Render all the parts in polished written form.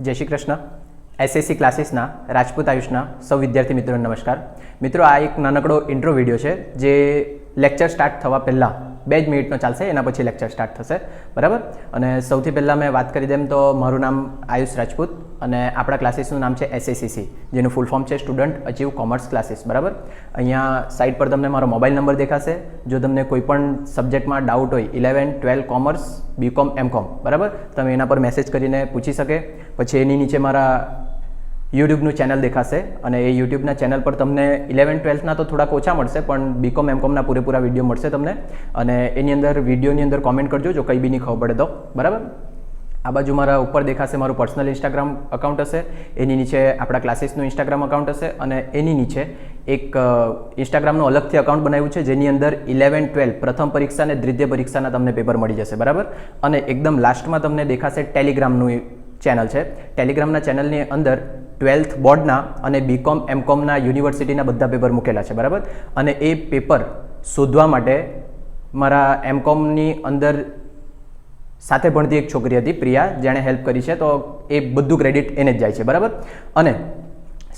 જય શ્રી કૃષ્ણ. એસએસસી ક્લાસીસના રાજપૂત આયુષના સૌ વિદ્યાર્થી મિત્રોને નમસ્કાર. મિત્રો, આ એક નાનકડો ઇન્ટ્રો વિડીયો છે જે લેક્ચર સ્ટાર્ટ થવા પહેલાં 2 મિનિટનો ચાલશે, એના પછી લેક્ચર સ્ટાર્ટ થશે, બરાબર. અને સૌથી પહેલાં મેં વાત કરી દેમ તો મારું નામ આયુષ રાજપૂત અને આપણા ક્લાસીસનું નામ છે એસએસીસી, જેનું ફૂલ ફોર્મ છે સ્ટુડન્ટ અચીવ કોમર્સ ક્લાસીસ, બરાબર. અહીંયા સાઇટ પર તમને મારો મોબાઈલ નંબર દેખાશે. જો તમને કોઈ પણ સબ્જેક્ટમાં ડાઉટ હોય 11, 12 કોમર્સ, બીકોમ, એમકોમ, બરાબર, તમે એના પર મેસેજ કરીને પૂછી શકે. પછી એની નીચે મારા યુટ્યુબનું ચેનલ દેખાશે અને એ યુટ્યુબના ચેનલ પર તમને 11, 12ના તો થોડાક ઓછા મળશે, પણ બીકોમ, એમકોમના પૂરેપૂરા વિડીયો મળશે તમને. અને એની અંદર વિડીયોની અંદર કોમેન્ટ કરજો જો કંઈ બી નહીં ખબર પડે તો, બરાબર. આ બાજુ મારા ઉપર દેખાશે મારું પર્સનલ ઇન્સ્ટાગ્રામ અકાઉન્ટ હશે, એની નીચે આપણા ક્લાસીસનું ઇન્સ્ટાગ્રામ અકાઉન્ટ હશે અને એની નીચે એક ઇન્સ્ટાગ્રામનું અલગથી અકાઉન્ટ બનાવ્યું છે જેની અંદર 11, 12 પ્રથમ પરીક્ષા અને દ્વિતીય પરીક્ષાના તમને પેપર મળી જશે, બરાબર. અને એકદમ લાસ્ટમાં તમને દેખાશે ટેલિગ્રામનું ચેનલ છે. ટેલિગ્રામના ચેનલની અંદર 12th બોર્ડના અને બીકોમ, એમકોમના યુનિવર્સિટીના બધા પેપર મૂકેલા છે, બરાબર. અને એ પેપર શોધવા માટે મારા એમકોમની અંદર સાથે ભણતી એક છોકરી હતી પ્રિયા, જેણે હેલ્પ કરી છે, તો એ બધું ક્રેડિટ એને જ જાય છે, બરાબર. અને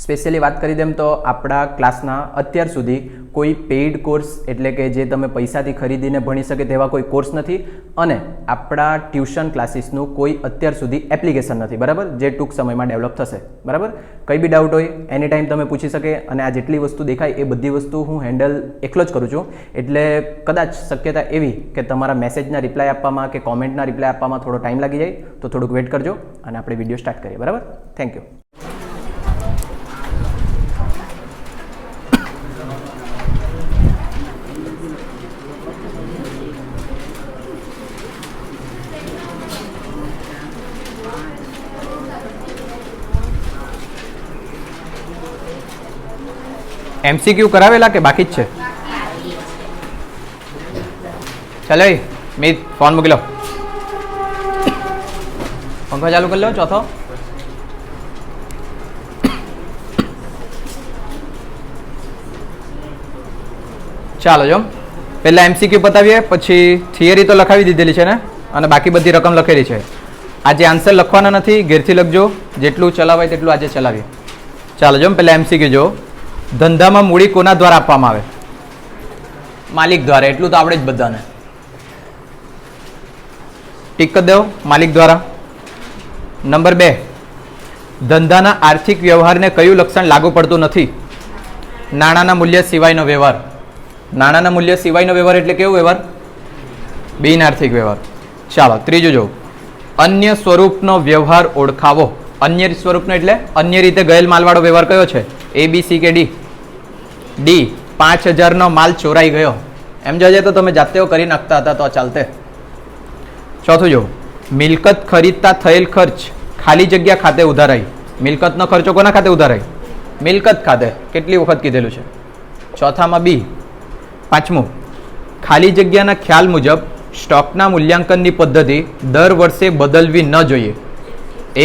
સ્પેશિયલી વાત કરી દેમ તો આપણા ક્લાસના અત્યાર સુધી કોઈ પેઇડ કોર્સ એટલે કે જે તમે પૈસાથી ખરીદીને ભણી શકે તેવા કોઈ કોર્સ નથી અને આપણા ટ્યુશન ક્લાસીસનું કોઈ અત્યાર સુધી એપ્લિકેશન નથી, બરાબર, જે ટૂંક સમયમાં ડેવલપ થશે, બરાબર. કંઈ બી ડાઉટ હોય એની ટાઈમ તમે પૂછી શકે અને આ જેટલી વસ્તુ દેખાય એ બધી વસ્તુ હું હેન્ડલ એકલો જ કરું છું. એટલે કદાચ શક્યતા એવી કે તમારા મેસેજના રિપ્લાય આપવામાં કે કોમેન્ટના રિપ્લાય આપવામાં થોડો ટાઈમ લાગી જાય, તો થોડુંક વેઇટ કરજો અને આપણે વિડીયો સ્ટાર્ટ કરીએ, બરાબર. Thank you. એમસીક્યુ કરાવેલા કે બાકી જ છે? ચાલો મિત, ફોન મૂકી લો, પંખો ચાલુ કરી લો. ચોથો ચાલો જો પહેલા એમસીક્યુ પતાવીએ, પછી થિયરી તો લખાવી દીધેલી છે ને અને બાકી બધી રકમ લખેલી છે. આજે આન્સર લખવાના નથી, ઘેરથી લખજો, જેટલું ચલાવાય તેટલું આજે ચલાવીએ. ચાલો જો પહેલા એમસીક્યુ જો. ધંધામાં મૂડી કોના દ્વારા આપવામાં આવે? માલિક દ્વારા. એટલું તો આવડે જ બધાને. ટીક કરી દો, માલિક દ્વારા. નંબર 2, ધંધાના આર્થિક વ્યવહારને કયું લક્ષણ લાગુ પડતું નથી? નાણાંના મૂલ્ય સિવાયનો વ્યવહાર. નાણાંના મૂલ્ય સિવાયનો વ્યવહાર એટલે કેવો વ્યવહાર? બિન આર્થિક વ્યવહાર. ચાલો ત્રીજું જો. અન્ય સ્વરૂપનો વ્યવહાર ઓળખાવો. અન્ય સ્વરૂપનો એટલે અન્ય રીતે ગયેલ માલવાળો વ્યવહાર કયો છે? A, B, C કે ડી? ડી. 5000નો માલ ચોરાઈ ગયો. એમ જોઈએ તો તમે જાતે કરી નાખતા હતા તો ચાલતે. ચોથું જો. મિલકત ખરીદતા થયેલ ખર્ચ ખાલી જગ્યા ખાતે ઉધારાઈ. મિલકતનો ખર્ચો કોના ખાતે ઉધારાઈ? મિલકત ખાતે. કેટલી વખત કીધેલું છે? ચોથામાં બી. પાંચમું, ખાલી જગ્યાના ખ્યાલ મુજબ સ્ટોકના મૂલ્યાંકનની પદ્ધતિ દર વર્ષે બદલવી ન જોઈએ.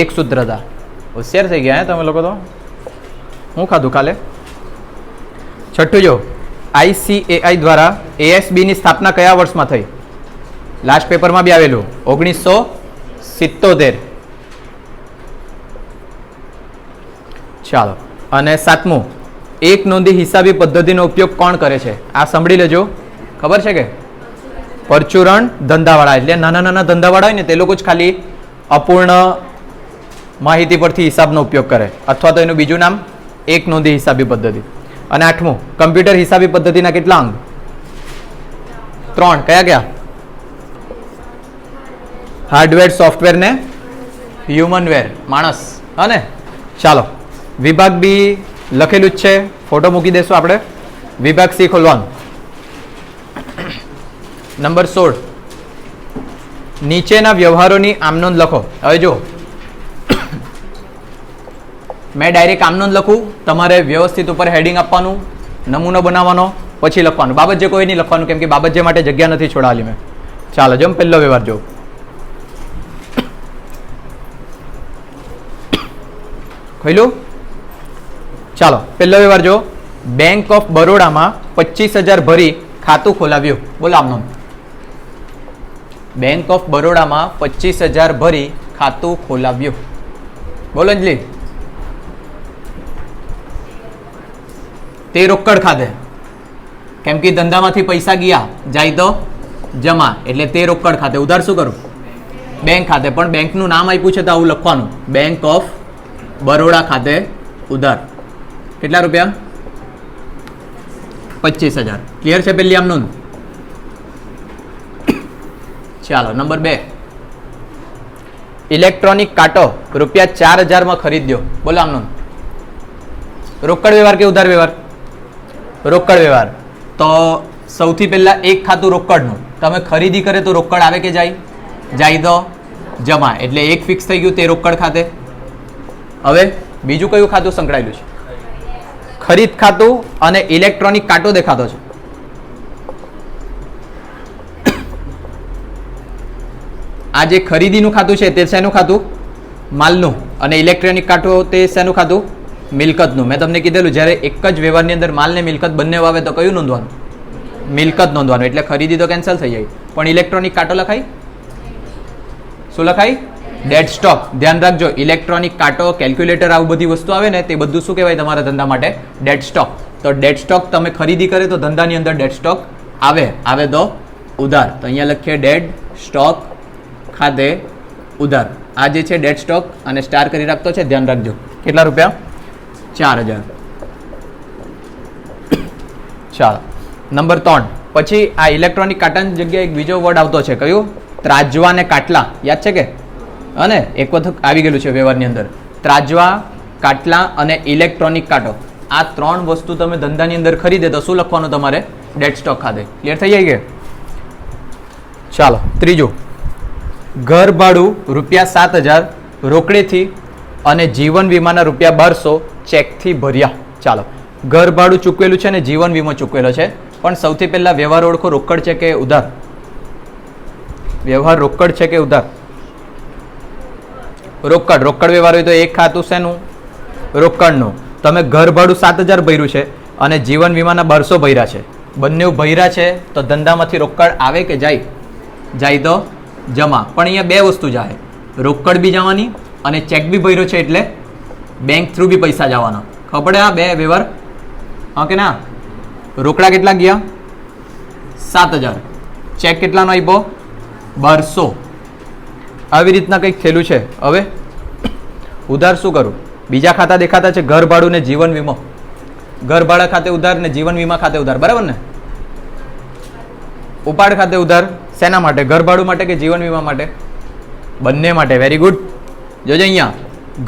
એક સૂત્રતા. હોશિયાર થઈ ગયા હે તમે લોકો તો. હું ખાધું કાલે? છઠ્ઠું જો. ICAI દ્વારા ASB ની સ્થાપના કયા વર્ષમાં થઈ? લાસ્ટ પેપરમાં બી આવેલું 1977. ચાલો. અને સાતમું, એક નોંધી હિસાબી પદ્ધતિનો ઉપયોગ કોણ કરે છે? આ સાંભળી લેજો. ખબર છે કે પરચુરણ ધંધાવાળા, એટલે નાના નાના ધંધાવાળા હોય ને તે લોકો જ ખાલી અપૂર્ણ માહિતી પરથી હિસાબનો ઉપયોગ કરે, અથવા તો એનું બીજું નામ એક નોંધી હિસાબી પદ્ધતિ. અને આઠમું, કમ્પ્યુટર હિસાબી પદ્ધતિના કેટલા અંગ? 3. કયા કયા? હાર્ડવેર, સોફ્ટવેર ને હ્યુમનવેર, માણસ. હા ને? ચાલો. વિભાગ બી લખેલું જ છે, ફોટો મૂકી દેશું આપણે. વિભાગ સી ખોલવાનું. નંબર 16, નીચેના વ્યવહારોની આમનોંધ લખો. હવે જો મેં ડાયરેક્ટ આમનોંધ લખું, તમારે વ્યવસ્થિત ઉપર હેડિંગ આપવાનું, નમૂનો બનાવવાનો, પછી લખવાનું. બાબત જે કોઈ નહીં લખવાનું, કેમ કે બાબત જે માટે જગ્યા નથી છોડાવેલી મેં. ચાલો જો પહેલો વ્યવહાર જો. ખોલ્યું? ચાલો પહેલો વ્યવહાર જો. બેંક ઓફ બરોડામાં 25,000 ભરી ખાતું ખોલાવ્યું. બોલો આમનોંધ. બેંક ઓફ બરોડામાં 25,000 ભરી ખાતું ખોલાવ્યું. બોલો અંજલિ. તે રોકડ ખાતે, કેમ કે ધંધામાંથી પૈસા ગયા જાય તો જમા, એટલે તે રોકડ ખાતે. ઉધાર શું કરું? બેંક ખાતે. પણ બેંકનું નામ આપ્યું છે તો આવું લખવાનું, બેંક ઓફ બરોડા ખાતે ઉધાર. કેટલા રૂપિયા? 25,000. ક્લિયર છે પેલી આમ નોંધ? ચાલો નંબર 2, ઇલેક્ટ્રોનિક કાંટો ₹4,000 માં ખરીદ્યો. બોલો આમ નોંધ. રોકડ વ્યવહાર કે ઉધાર વ્યવહાર? રોકડ વ્યવહાર. તો સૌથી પહેલા એક ખાતું રોકડનું. તમે ખરીદી કરે તો રોકડ આવે કે જાય? જાય તો જમા, એટલે એક ફિક્સ થઈ ગયું તે રોકડ ખાતે. હવે બીજું કયું ખાતું સંકળાયેલું છે? ખરીદ ખાતું અને ઇલેક્ટ્રોનિક કાંટો દેખાતો છે. આ જે ખરીદીનું ખાતું છે તે શેનું ખાતું? માલનું. અને ઇલેક્ટ્રોનિક કાંટો તે શેનું ખાતું? મિલકતનું. મેં તમને કીધેલું જ્યારે એક જ વ્યવહારની અંદર માલ ને મિલકત બંને આવે તો કયું નોંધવાનું? મિલકત નોંધવાનું. એટલે ખરીદી તો કેન્સલ થઈ જાય, પણ ઇલેક્ટ્રોનિક કાંટો લખાય? શું લખાય? Dead stock. ધ્યાન રાખજો, ઇલેક્ટ્રોનિક કાંટો, કેલ્ક્યુલેટર, આવું બધી વસ્તુ આવે ને તે બધું શું કહેવાય તમારા ધંધા માટે? Dead stock. તો ડેડ સ્ટોક તમે ખરીદી કરે તો ધંધાની અંદર ડેડ સ્ટોક આવે, આવે તો ઉધાર. તો અહીંયા લખીએ ડેડ સ્ટોક ખાતે ઉધાર. આ જે છે ડેડ સ્ટોક અને સ્ટાર કરી રાખતો છે, ધ્યાન રાખજો. કેટલા રૂપિયા? 4,000. ચાલો નંબર 3. પછી આ ઇલેક્ટ્રોનિક કાંટાની જગ્યાએ એક બીજો વર્ડ આવતો છે, કયું? ત્રાજવા ને કાટલા. યાદ છે કે? અને એક વખત આવી ગયેલું છે વ્યવહારની અંદર. ત્રાજવા, કાટલા અને ઇલેક્ટ્રોનિક કાંટો, આ 3 વસ્તુ તમે ધંધાની અંદર ખરીદે તો શું લખવાનું તમારે? ડેડ સ્ટોક ખાતે. ક્લિયર થઈ જાય કે? ચાલો ત્રીજું, ઘર ભાડું ₹7,000 રોકડેથી અને જીવન વીમાના ₹1,200 ચેકથી ભર્યા. ચાલો, ઘર ભાડું ચૂકવેલું છે અને જીવન વીમો ચૂકવેલો છે. પણ સૌથી પહેલા વ્યવહાર ઓળખો, રોકડ છે કે ઉધાર? વ્યવહાર રોકડ છે કે ઉધાર? રોકડ. રોકડ વ્યવહાર હોય તો એક ખાતું શેનું? રોકડનું. તમે ઘર ભાડું 7,000 ભર્યું છે અને જીવન વીમાના 200 ભર્યા છે, બંને ભર્યા છે તો ધંધામાંથી રોકડ આવે કે જાય? જાય તો જમા. પણ અહીંયા બે વસ્તુ જાય, રોકડ બી જવાની અને ચેક બી ભર્યો છે એટલે બેંક થ્રુ બી પૈસા જવાના. ખબર પડે? આ બે વ્યવહાર, હા કે ના? રોકડા કેટલા ગયા? 7,000. ચેક કેટલાનો આપ્યો? 200. આવી રીતના કંઈક થયેલું છે. હવે ઉધાર શું કરું? બીજા ખાતા દેખાતા છે, ઘર ભાડું ને જીવન વીમો. ઘર ભાડા ખાતે ઉધાર ને જીવન વીમા ખાતે ઉધાર, બરાબર ને? ઉપાડ ખાતે ઉધાર શેના માટે? ઘર ભાડું માટે કે જીવન વીમા માટે? બંને માટે. Very good. જોજો અહીંયા,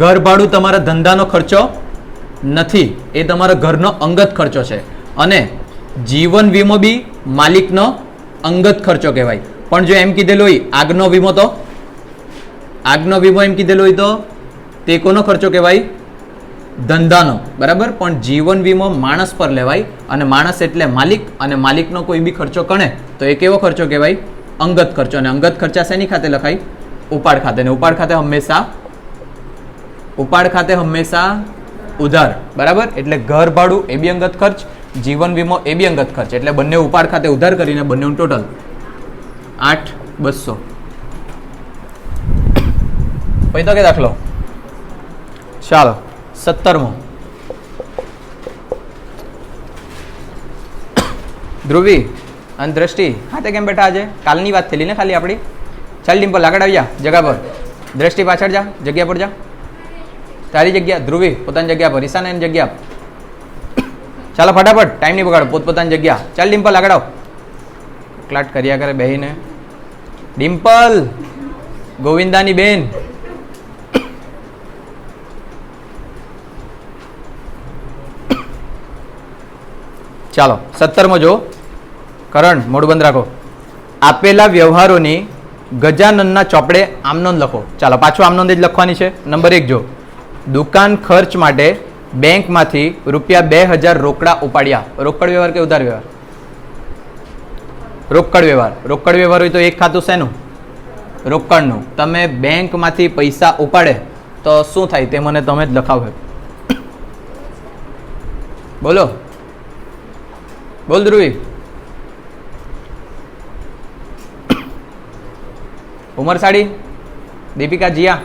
ઘર ભાડું તમારા ધંધાનો ખર્ચો નથી, એ તમારા ઘરનો અંગત ખર્ચો છે. અને જીવન વીમો બી માલિકનો અંગત ખર્ચો કહેવાય. પણ જો એમ કીધેલું હોય આગનો વીમો, તો આગનો વીમો એમ કીધેલું હોય તો તે કોનો ખર્ચો કહેવાય? ધંધાનો. બરાબર. પણ જીવન વીમો માણસ પર લેવાય અને માણસ એટલે માલિક, અને માલિકનો કોઈ બી ખર્ચો ગણે તો એ કેવો ખર્ચો કહેવાય? અંગત ખર્ચો. અને અંગત ખર્ચા શેની ખાતે લખાય? ઉપાડ ખાતે. ને ઉપાડ ખાતે હંમેશા ઉધાર. બરાબર. એટલે ઘર ભાડું એ બી અંગત ખર્ચ, જીવન વીમો એ બી અંગત ખર્ચ, એટલે બંને ઉપાડ ખાતે ઉધાર કરીને બંનેનું ટોટલ 8,200. પછી તો કે દાખલો. ચાલો 17મો. ધ્રુવી અને દ્રષ્ટિ હાથે કેમ બેઠા? આજે કાલની વાત થયેલી ને ખાલી આપણી. ચાલ ડિમ્પલ આગળ આવી જા જગ્યા પર. દ્રષ્ટિ પાછળ જા, જગ્યા પર જા. તારી જગ્યા. ધ્રુવી પોતાની જગ્યા પર. ઈશાન એની જગ્યા. ચાલો ફટાફટ, ટાઈમ નહીં બગાડો, પોતપોતાની જગ્યા. ચાલ ડિમ્પલ આગળ આવ. ક્લાટ કર્યા કરે બેહીને. ડિમ્પલ, ગોવિંદાની બેન. ચાલો 17મો જો. કરણ મોઢું બંધ રાખો. આપેલા વ્યવહારોની ગજાનનના ચોપડે આમનોંધ લખો. ચાલો પાછું આમનોંધ જ લખવાની છે. નંબર 1 જો, દુકાન ખર્ચ માટે બેંકમાંથી ₹2,000 રોકડા ઉપાડ્યા. રોકડ વ્યવહાર કે ઉધાર વ્યવહાર? રોકડ વ્યવહાર. રોકડ વ્યવહાર હોય તો એક ખાતું શેનું? રોકડનું. તમે બેંકમાંથી પૈસા ઉપાડે તો શું થાય તે મને તમે જ લખાવો. બોલો બોલ ધ્રુવી. ઉમર સાડી, દીપિકા, જીયા,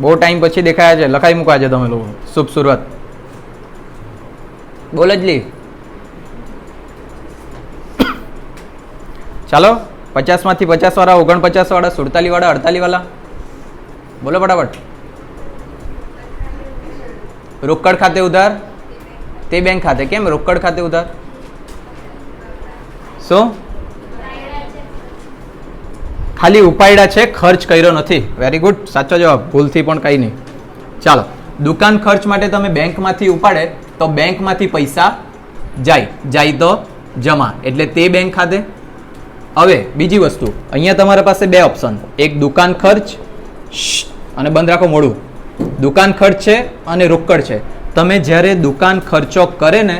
બહુ ટાઈમ પછી દેખાયા છે. લખાઈ મૂકા છે તમે લોકો. શુભ શરૂઆત. બોલ જ લી. ચાલો 50 માંથી 50 વાળા, 49 વાળા, 47 વાળા, 48 વાળા બોલો ફટાફટ. રોકડ ખાતે ઉધાર તે બેંક ખાતે. કેમ રોકડ ખાતે ઉધાર? શું? ખાલી ઉપાડ્યા છે, ખર્ચ કર્યો નથી. વેરી ગુડ, સાચો જવાબ. ભૂલથી પણ કંઈ નહીં. ચાલો, દુકાન ખર્ચ માટે તમે બેંકમાંથી ઉપાડે તો બેંકમાંથી પૈસા જાય તો જમા, એટલે તે બેંક ખાતે. હવે બીજી વસ્તુ, અહીંયા તમારા પાસે બે ઓપ્શન, એક દુકાન ખર્ચ અને બંધ રાખો મોડું. દુકાન ખર્ચ છે અને રોકડ છે. તમે જ્યારે દુકાન ખર્ચો કરે ને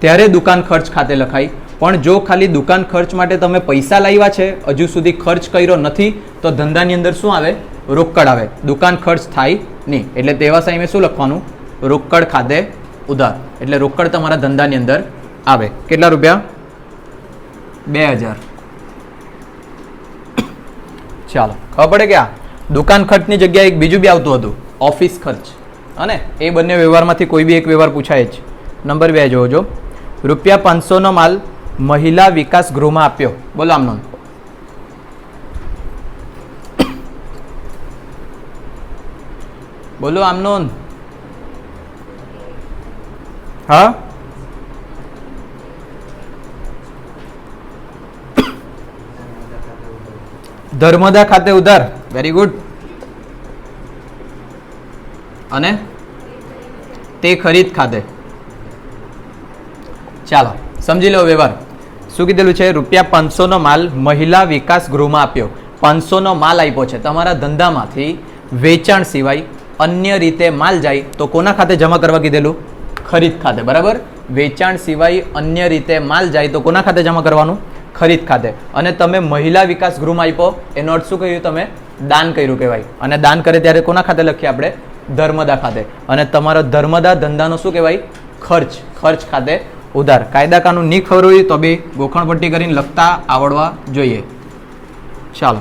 ત્યારે દુકાન ખર્ચ ખાતે લખાય. પણ જો ખાલી દુકાન ખર્ચ માટે તમે પૈસા લાવ્યા છે, હજુ સુધી ખર્ચ કર્યો નથી, તો ધંધાની અંદર શું આવે? રોકડ આવે. દુકાન ખર્ચ થાય નહીં. એટલે તેવા સામે શું લખવાનું? રોકડ ખાતે ઉધાર. એટલે રોકડ તમારા ધંધાની અંદર આવે. કેટલા રૂપિયા? 2000. ચાલો, ખબર પડે કે આ દુકાન ખર્ચની જગ્યાએ એક બીજું બી આવતું હતું, ઓફિસ ખર્ચ. અને એ બંને વ્યવહારમાંથી કોઈ બી એક વ્યવહાર પૂછાય જ. નંબર 2 જોજો. ₹500 નો માલ મહિલા વિકાસ ગૃહમાં આપ્યો. બોલો આમનો. બોલો આમનો. હા, ધર્મદા ખાતે ઉધાર. Very good. અને તે ખરીદ ખાતે. ચાલો સમજી લો વ્યવહાર. શું કીધેલું છે? ₹500 નો માલ મહિલા વિકાસ ગૃહમાં આપ્યો. 500 નો માલ આપ્યો છે. તમારા ધંધામાંથી વેચાણ સિવાય અન્ય રીતે માલ જાય તો કોના ખાતે જમા કરવા કીધેલું? ખરીદ ખાતે. બરાબર. વેચાણ સિવાય અન્ય રીતે માલ જાય તો કોના ખાતે જમા કરવાનું? ખરીદ ખાતે. અને તમે મહિલા વિકાસ ગૃહમાં આપ્યો, એનો અર્થ શું કહ્યું? તમે દાન કર્યું કહેવાય. અને દાન કરે ત્યારે કોના ખાતે લખીએ આપણે? ધર્મદા ખાતે. અને તમારો ધર્મદા ધંધાનો શું કહેવાય? ખર્ચ. ખર્ચ ખાતે ઉધાર. કાયદા કાનૂન નહીં ખબર હોય તો બી ગોખણપટ્ટી કરીને લખતા આવડવા જોઈએ. ચાલો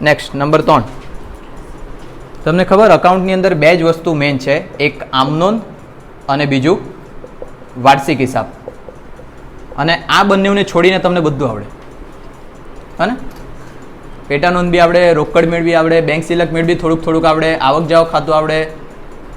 નેક્સ્ટ, નંબર 3. તમને ખબર, અકાઉન્ટની અંદર બે જ વસ્તુ મેઇન છે, એક આમનોંધ અને બીજું વાર્ષિક હિસાબ. અને આ બંનેને છોડીને તમને બધું આવડે. હા ને? પેટા નોંધ બી આવડે, રોકડ મેળવી આવડે, બેંક સિલક મેળવી થોડુંક આવડે, આવક જાવક ખાતું આવડે.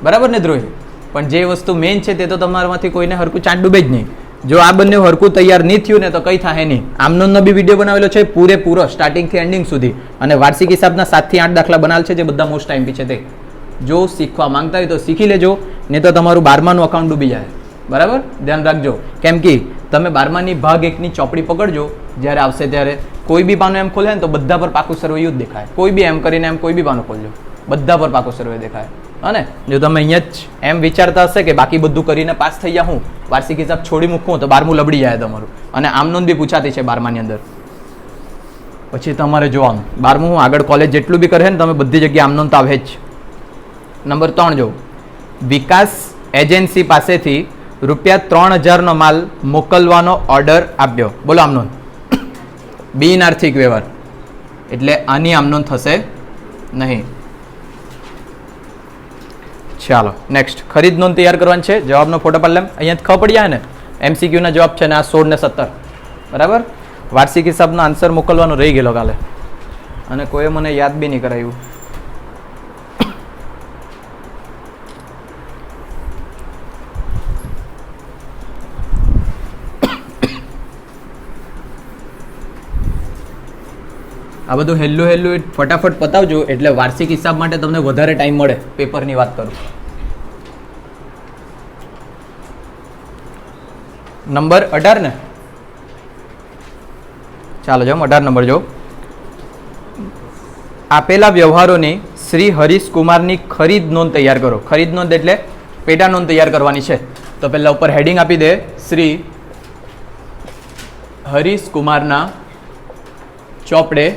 બરાબર ને દ્રોહી? પણ જે વસ્તુ મેઇન છે તે તો તમારામાંથી કોઈને હરકું ચાંદ ડૂબે જ નહીં. જો આ બંને હરકું તૈયાર નહીં થયું ને તો કંઈ થાય નહીં. આમનોંધનો બી વિડીયો બનાવેલો છે પૂરેપૂરો સ્ટાર્ટિંગથી એન્ડિંગ સુધી. અને વાર્ષિક હિસાબના 7 થી 8 દાખલા બનાવેલ છે, જે બધા મોસ્ટ ટાઈમ છે. તે જો શીખવા માંગતા હોય તો શીખી લેજો, નહીં તો તમારું 12માનું અકાઉન્ટ ડૂબી જાય. બરાબર? ધ્યાન રાખજો. કેમ કે તમે 12માની ભાગ 1ની ચોપડી પકડજો, જ્યારે આવશે ત્યારે કોઈ બી પાનું એમ ખોલે ને તો બધા પર પાકું સર્વે જ દેખાય. કોઈ બી એમ કરીને એમ કોઈ બી પાનું ખોલજો, બધા પર પાકું સર્વે દેખાય. અને જો તમે અહીંયા જ એમ વિચારતા હશે કે બાકી બધું કરીને પાસ થઈ જાઉં, હું વાર્ષિક હિસાબ છોડી મૂકું, તો 12મું લબડી જાય તમારું. અને આમનોંધ બી પૂછાતી છે 12માની અંદર. પછી તમારે જોવાનું 12મું હું આગળ કોલેજ જેટલું બી કરે ને તમે બધી જગ્યાએ આમનોંધ આવે જ. નંબર 3 જો. વિકાસ એજન્સી પાસેથી ₹3000 નો માલ મોકલવાનો ઓર્ડર આપ્યો. બોલો આમનોંધ. બિન આર્થિક વ્યવહાર, એટલે આની આમનોંધ થશે નહીં. ચાલો નેક્સ્ટ, ખરીદ નોંધ તૈયાર કરવાની છે. જવાબનો ફોટો પાડ લેમ. અહીંયા ખબર પડી જાય ને, MCQ ના જવાબ છે ને આ 16 ને 17. બરાબર? વાર્ષિક હિસાબનો આન્સર મોકલવાનો રહી ગયેલો કાલે, અને કોઈ મને યાદ બી નહીં કરાયું. આ બધું હેલ્લું ફટાફટ પતાવજો, એટલે વાર્ષિક હિસાબ માટે તમને વધારે ટાઈમ મળે. પેપરની વાત કરું. નંબર 18 ને? ચાલો જો 18 નંબર જો. આપેલા વ્યવહારોની શ્રી હરીશ કુમારની ખરીદ નોંધ તૈયાર કરો. ખરીદ નોંધ એટલે પેટા નોંધ તૈયાર કરવાની છે. તો પહેલા ઉપર હેડિંગ આપી દે, શ્રી હરીશ કુમારના ચોપડે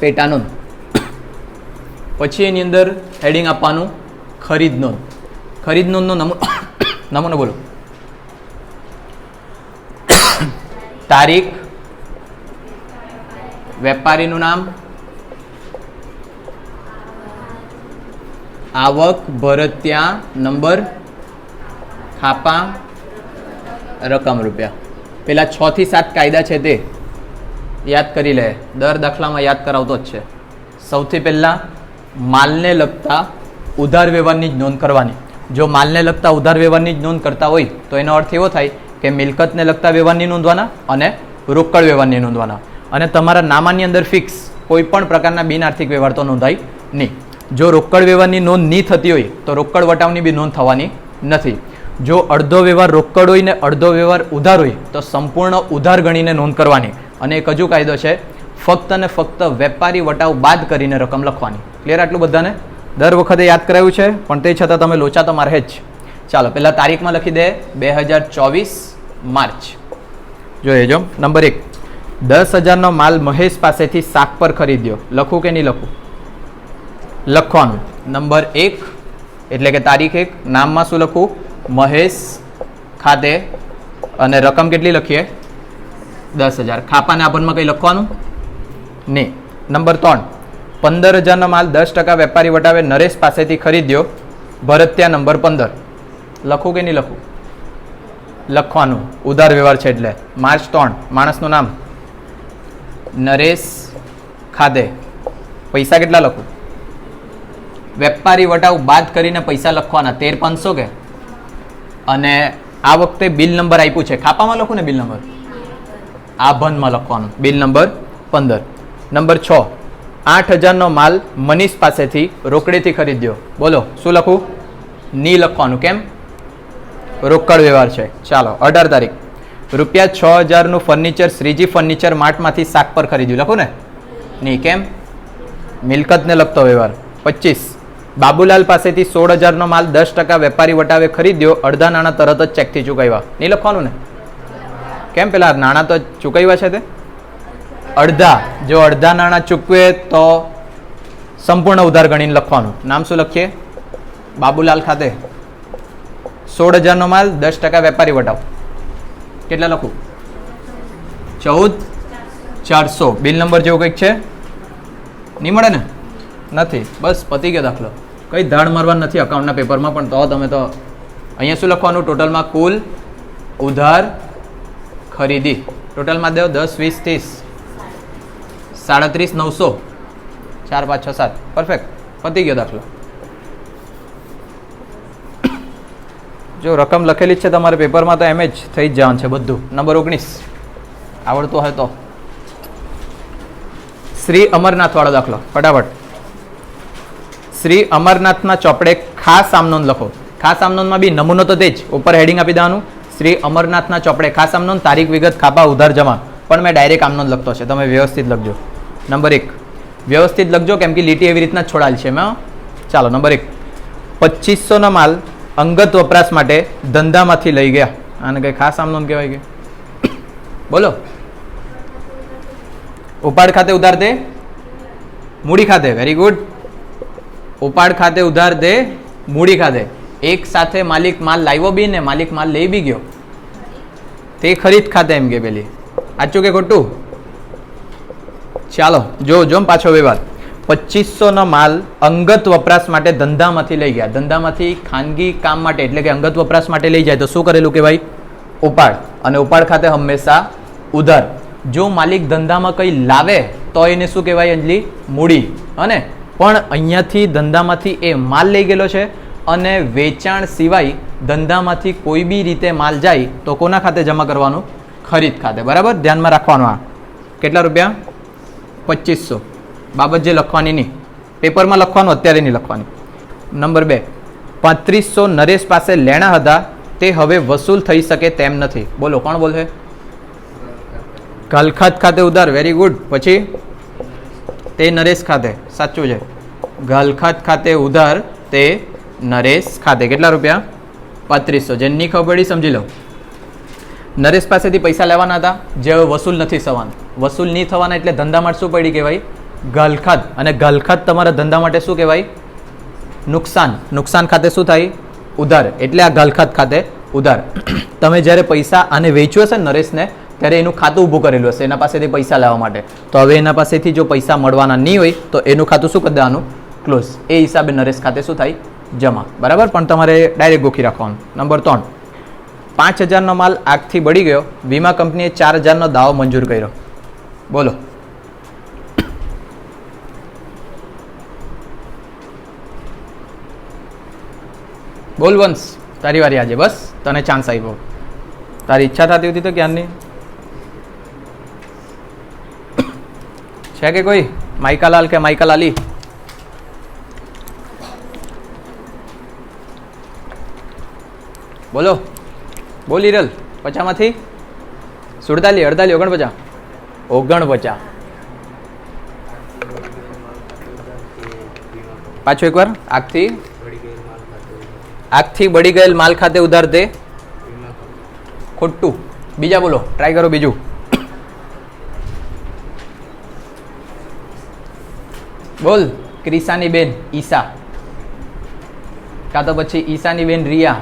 પેટા નોંધ. પછી એની અંદર હેડિંગ આપવાનું ખરીદ નોંધ. ખરીદ નોંધનો નમૂનો બોલો. તારીખ, વેપારીનું નામ, આવક ભરત્યા નંબર ખાપા રકમ રૂપિયા. પેલા 6 થી 7 કાયદા છે તે યાદ કરી લે. દર દાખલામાં યાદ કરાવતો જ છે. સૌથી પહેલાં માલને લગતા ઉધાર વ્યવહારની જ નોંધ કરવાની. જો માલને લગતા ઉધાર વ્યવહારની જ નોંધ કરતા હોય તો એનો અર્થ એવો થાય કે મિલકતને લગતા વ્યવહારની નોંધવાના અને રોકડ વ્યવહારની નોંધવાના. અને તમારા નામાની અંદર ફિક્સ કોઈ પણ પ્રકારના બિન આર્થિક વ્યવહાર તો નોંધાય નહીં. જો રોકડ વ્યવહારની નોંધ નહીં થતી હોય તો રોકડ વટાવની બી નોંધ થવાની નથી. જો અડધો વ્યવહાર રોકડ હોય ને અડધો વ્યવહાર ઉધાર હોય તો સંપૂર્ણ ઉધાર ગણીને નોંધ કરવાની. અને એક હજુ કાયદો છે, ફક્ત ને ફક્ત વેપારી વટાવ બાદ કરીને રકમ લખવાની. ક્લિયર? આટલું બધાને દર વખતે યાદ કરાયું છે, પણ તે છતાં તમે લોચા તો મારે જ. ચાલો પહેલાં તારીખમાં લખી દે 2024 માર્ચ. જોઈએ જો નંબર 1, 10,000નો માલ મહેશ પાસેથી શાક પર ખરીદ્યો. લખું કે નહીં લખું? લખવાનું. નંબર 1 એટલે કે તારીખ 1, નામમાં શું લખું? મહેશ ખાતે. અને રકમ કેટલી લખીએ? 10,000. ખાપાને આભણમાં કંઈ લખવાનું નહીં. નંબર 3, 15,000નો માલ 10% વેપારી વટાવે નરેશ પાસેથી ખરીદ્યો. ભરત્યા નંબર 15. લખું કે નહીં લખું? લખવાનું. ઉધાર વ્યવહાર છે એટલે. માર્ચ 3, માણસનું નામ નરેશ ખાતે. પૈસા કેટલા લખું? વેપારી વટાવ બાદ કરીને પૈસા લખવાના. 13,500 કે. અને આ વખતે બિલ નંબર આપ્યું છે. ખાપામાં લખું ને બિલ નંબર? આભણમાં લખવાનું. Bill number 15. નંબર 6, 8,000નો માલ મનીષ પાસેથી રોકડેથી ખરીદ્યો. બોલો શું લખું? ની લખવાનું. કેમ? રોકડ વ્યવહાર છે. ચાલો 18 તારીખ, ₹6,000નું ફર્નિચર શ્રીજી ફર્નિચર માર્ટમાંથી શાક પર ખરીદ્યું. લખું ને? નહીં. કેમ? મિલકતને લગતો વ્યવહાર. 25, બાબુલાલ પાસેથી 16,000નો માલ 10% વેપારી વટાવે ખરીદ્યો. અડધા નાણાં તરત જ ચેકથી ચૂકવ્યા. નહીં લખવાનું ને? કેમ? પેલા નાણાં તો ચૂકવ્યા છે તે અડધા. જો અડધા નાણાં ચૂકવે તો સંપૂર્ણ ઉધાર ગણીને લખવાનું. નામ શું લખીએ? બાબુલાલ ખાતે. 16,000નો માલ 10% વેપારી વટાવ. કેટલા લખું? 14,400. બિલ નંબર જેવું કંઈક છે? નહીં મળે ને? નથી. બસ પતી ગયો દાખલો. કંઈ ધાડ મારવાનું નથી અકાઉન્ટના પેપરમાં, પણ તો તમે તો અહીંયા શું લખવાનું? ટોટલમાં કુલ ઉધાર ખરીદી. ટોટલમાં દેવ 10, 20, 30, 37,900. 4, 5, 6, 7. પરફેક્ટ. પતી ગયો દાખલો. જો રકમ લખેલી જ છે તમારે પેપરમાં તો એમ જ થઈ જ જવાનું છે બધું. નંબર 19 આવડતું હોય તો શ્રી અમરનાથ વાળો દાખલો ફટાફટ. શ્રી અમરનાથના ચોપડે ખાસ આમનોંધ લખો. ખાસ આમનોંધમાં બી નમૂનો તો તે જ ઉપર હેડિંગ આપી દેવાનું. શ્રી અમરનાથના ચોપડે ખાસ આમનોંધ, તારીખ, વિગત, ખાપા, ઉધાર, જમા. પણ મેં ડાયરેક્ટ આમનોંધ લખતો છે, તમે વ્યવસ્થિત લખજો. નંબર 1 વ્યવસ્થિત લખજો, કેમ કે લીટી એવી રીતના જ છોડાયેલ છે મેં. ચાલો નંબર 1, 2500નો માલ અંગત વપરાશ માટે ધંધામાંથી લઈ ગયા. આને કઈ ખાસ આમનોંધ કહેવાય કે? બોલો. ઉપાડ ખાતે ઉધાર દે મૂડી ખાતે. Very good. ઉપાડ ખાતે ઉધાર દે મૂડી ખાતે. એક સાથે માલિક માલ લાવ્યો બી ને માલિક માલ લઈ બી ગયો. તે ખરીદ ખાતે એમ કે પેલી. સાચું કે ખોટું? ચાલો જો પાછો વ્યવહાર. 2500નો માલ અંગત વપરાશ માટે ધંધામાંથી લઈ ગયા. ધંધામાંથી ખાનગી કામ માટે એટલે કે અંગત વપરાશ માટે લઈ જાય તો શું કરેલું કહેવાય? ઉપાડ. અને ઉપાડ ખાતે હંમેશા ઉધાર. જો માલિક ધંધામાં કંઈ લાવે તો એને શું કહેવાય અંજલિ? મૂડી. અને પણ અહીંયાથી ધંધામાંથી એ માલ લઈ ગયેલો છે અને વેચાણ સિવાય ધંધામાંથી કોઈ બી રીતે માલ જાય તો કોના ખાતે જમા કરવાનું? ખરીદ ખાતે. બરાબર? ધ્યાનમાં રાખવાનું. આ કેટલા રૂપિયા? 2500. બાબત જે લખવાની નહીં, પેપરમાં લખવાનું, અત્યારે નહીં લખવાની. નંબર 2, 3500 નરેશ પાસે લેણા હતા તે હવે વસૂલ થઈ શકે તેમ નથી. બોલો કોણ બોલશે? ગલખાત ખાતે ઉધાર. Very good. પછી તે નરેશ ખાતે. સાચું છે. ગલખાત ખાતે ઉધાર તે નરેશ ખાતે. કેટલા રૂપિયા? 3500. જેની ખબર પડી સમજી લો. નરેશ પાસેથી પૈસા લેવાના હતા જે હવે વસૂલ નથી થવાના. વસૂલ નહીં થવાના એટલે ધંધા માટે શું પડી કહેવાય? ગલખાત. અને ગલખાત તમારા ધંધા માટે શું કહેવાય? નુકસાન. નુકસાન ખાતે શું થાય? ઉધાર. એટલે આ ગલખાત ખાતે ઉધાર. તમે જ્યારે પૈસા આને વેચ્યું હશે નરેશને ત્યારે એનું ખાતું ઊભું કરેલું હશે એના પાસેથી પૈસા લેવા માટે. તો હવે એના પાસેથી જો પૈસા મળવાના નહીં હોય તો એનું ખાતું શું કરી દેવાનું? ક્લોઝ. એ હિસાબે નરેશ ખાતે શું થાય? જમા. બરાબર, પણ તમારે ડાયરેક્ટ ગોખી રાખવાનું. નંબર 3, 5000નો માલ આગથી બળી ગયો, વીમા કંપનીએ 4000નો દાવો મંજૂર કર્યો. બોલો. બોલ વંશ, તારી વારી આજે. બસ તને ચાન્સ આવ્યો. તારી ઈચ્છા થતી હતી તો ક્યારની છે કે કોઈ? માઇકાલાલ કે માઇકાલાલી? બોલો બોલ હિરલ. 50માંથી 47, 48, 49, 49. પાછો એકવાર. આગથી બળી ગયેલ માલ ખાતે ઉધાર દે. ખોટું. બીજા બોલો, ટ્રાય કરો બીજું. બોલ. ક્રિસાની બેન ઈશા, કાં તો પછી ઈશાની બેન રિયા,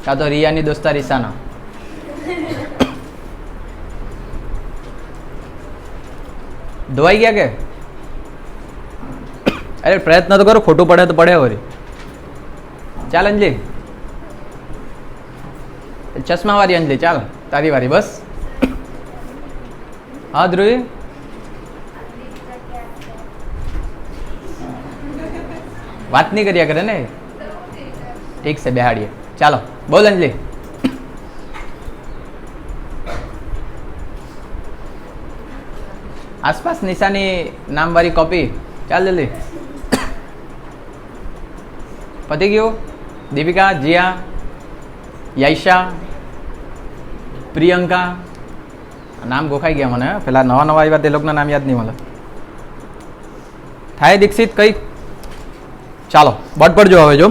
કાં તો રિયાની દોસ્તાર ઈશાના. ધોવાઈ ગયા કે? અરે પ્રયત્ન તો કરો, ખોટું પડે તો પડે. વળી ચાલ અંજલી, ચશ્મા વાળી અંજલી, ચાલ તારી વારી. બસ. હા ધ્રુવી, વાત નહીં કર્યા કરે ને. ઠીક છે, બેહાડીએ. ચાલો બોલ અંજલી. આસપાસ નિશાની નામવાળી કોપી. ચાલ જલ્દી. પતી ગયું? દીપિકા, જીયા, યાઈશા, પ્રિયંકા. નામ ગોખાઈ ગયા મને. પેલા નવા આવ્યા તે લોકોના નામ યાદ નહીં મળે. થાય દીક્ષિત કઈ? ચાલો બટ પડજો. હવે જો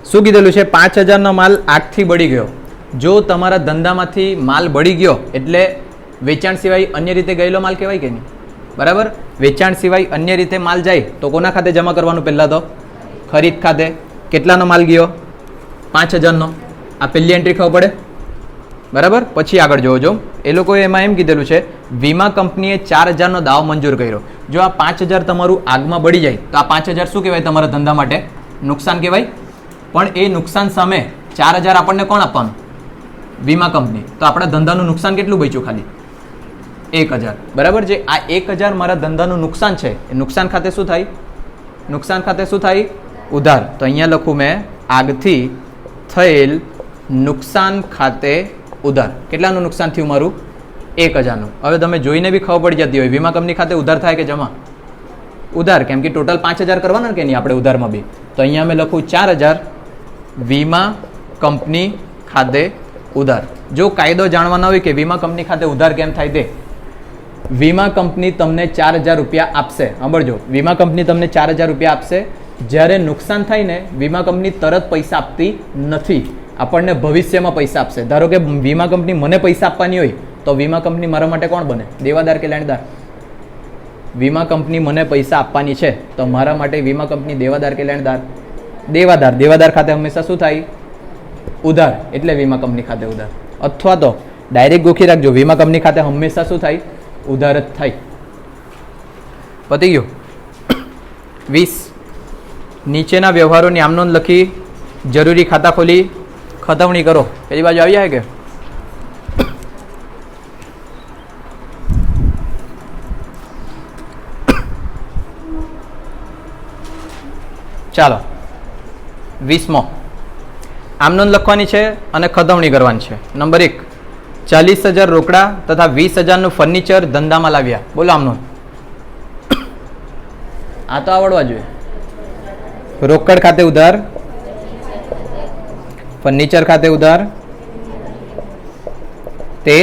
શું કીધેલું છે? 5000નો માલ આગથી બળી ગયો. જો તમારા ધંધામાંથી માલ બળી ગયો એટલે વેચાણ સિવાય અન્ય રીતે ગયેલો માલ કહેવાય કે નહીં? બરાબર. વેચાણ સિવાય અન્ય રીતે માલ જાય તો કોના ખાતે જમા કરવાનું? પહેલાં તો ખરીદ ખાતે. કેટલાનો માલ ગયો? 5000નો. આ પહેલી એન્ટ્રી ખબર પડે. બરાબર. પછી આગળ જોવો. એ લોકોએ એમાં એમ કીધેલું છે, વીમા કંપનીએ 4000નો દાવો મંજૂર કર્યો. જો આ 5000 તમારું આગમાં બળી જાય તો આ 5000 શું કહેવાય? તમારા ધંધા માટે નુકસાન કહેવાય. પણ એ નુકસાન સામે 4000 આપણને કોણ આપવાનું? વીમા કંપની. તો આપણા ધંધાનું નુકસાન કેટલું બચ્યું? ખાલી 1000. બરાબર. જે આ 1000 મારા ધંધાનું નુકસાન છે એ નુકસાન ખાતે શું થાય? નુકસાન ખાતે શું થાય? ઉધાર. તો અહીંયા લખું મેં, આગથી થયેલ નુકસાન ખાતે ઉધાર. કેટલાનું નુકસાન થયું મારું? 1000નું. હવે તમે જોઈને બી ખબર પડી જતી હોય વીમા કંપની ખાતે ઉધાર થાય કે જમા? ઉધાર. કેમ કે ટોટલ 5000 કરવાના કે નહીં આપણે ઉધારમાં બી. તો અહીંયા મેં લખું 4000 વીમા કંપની ખાતે ઉધાર. જો કાયદો જાણવાનો હોય કે વીમા કંપની ખાતે ઉધાર કેમ થાય તે, વીમા કંપની તમને 4000 રૂપિયા આપશે. સાંભળજો, વીમા કંપની તમને 4000 રૂપિયા આપશે. જ્યારે નુકસાન થાય ને, વીમા કંપની તરત પૈસા આપતી નથી, આપણને ભવિષ્યમાં પૈસા આપશે. ધારો કે વીમા કંપની મને પૈસા આપવાની હોય તો વીમા કંપની મારા માટે કોણ બને? દેવાદાર કે લેણદાર? વીમા કંપની મને પૈસા આપવાની છે તો મારા માટે વીમા કંપની દેવાદાર કે લેણદાર? દેવાદાર. દેવાદાર ખાતે હંમેશા શું થાય? ઉધાર. એટલે વીમા કંપની ખાતે ઉધાર. અથવા તો ડાયરેક્ટ ગોખી રાખજો, વીમા કંપની ખાતે હંમેશા શું થાય? ઉધાર જ થાય. પતી ગયું. 20. નીચેના વ્યવહારોની આમ નોંધ લખી જરૂરી ખાતા ખોલી ખતવણી કરો. પેલી બાજુ આવી જાય કે? ચાલો 20મો. આમ નોંધ લખવાની છે અને ખતવણી કરવાની છે. નંબર 1, 40000 રોકડા તથા 20000નું ફર્નિચર ધંધામાં લાવ્યા. બોલો આમ નોંધ. આ તો આવડવા જોઈએ. રોકડ ખાતે ઉધાર, ફર્નિચર ખાતે ઉધાર, તે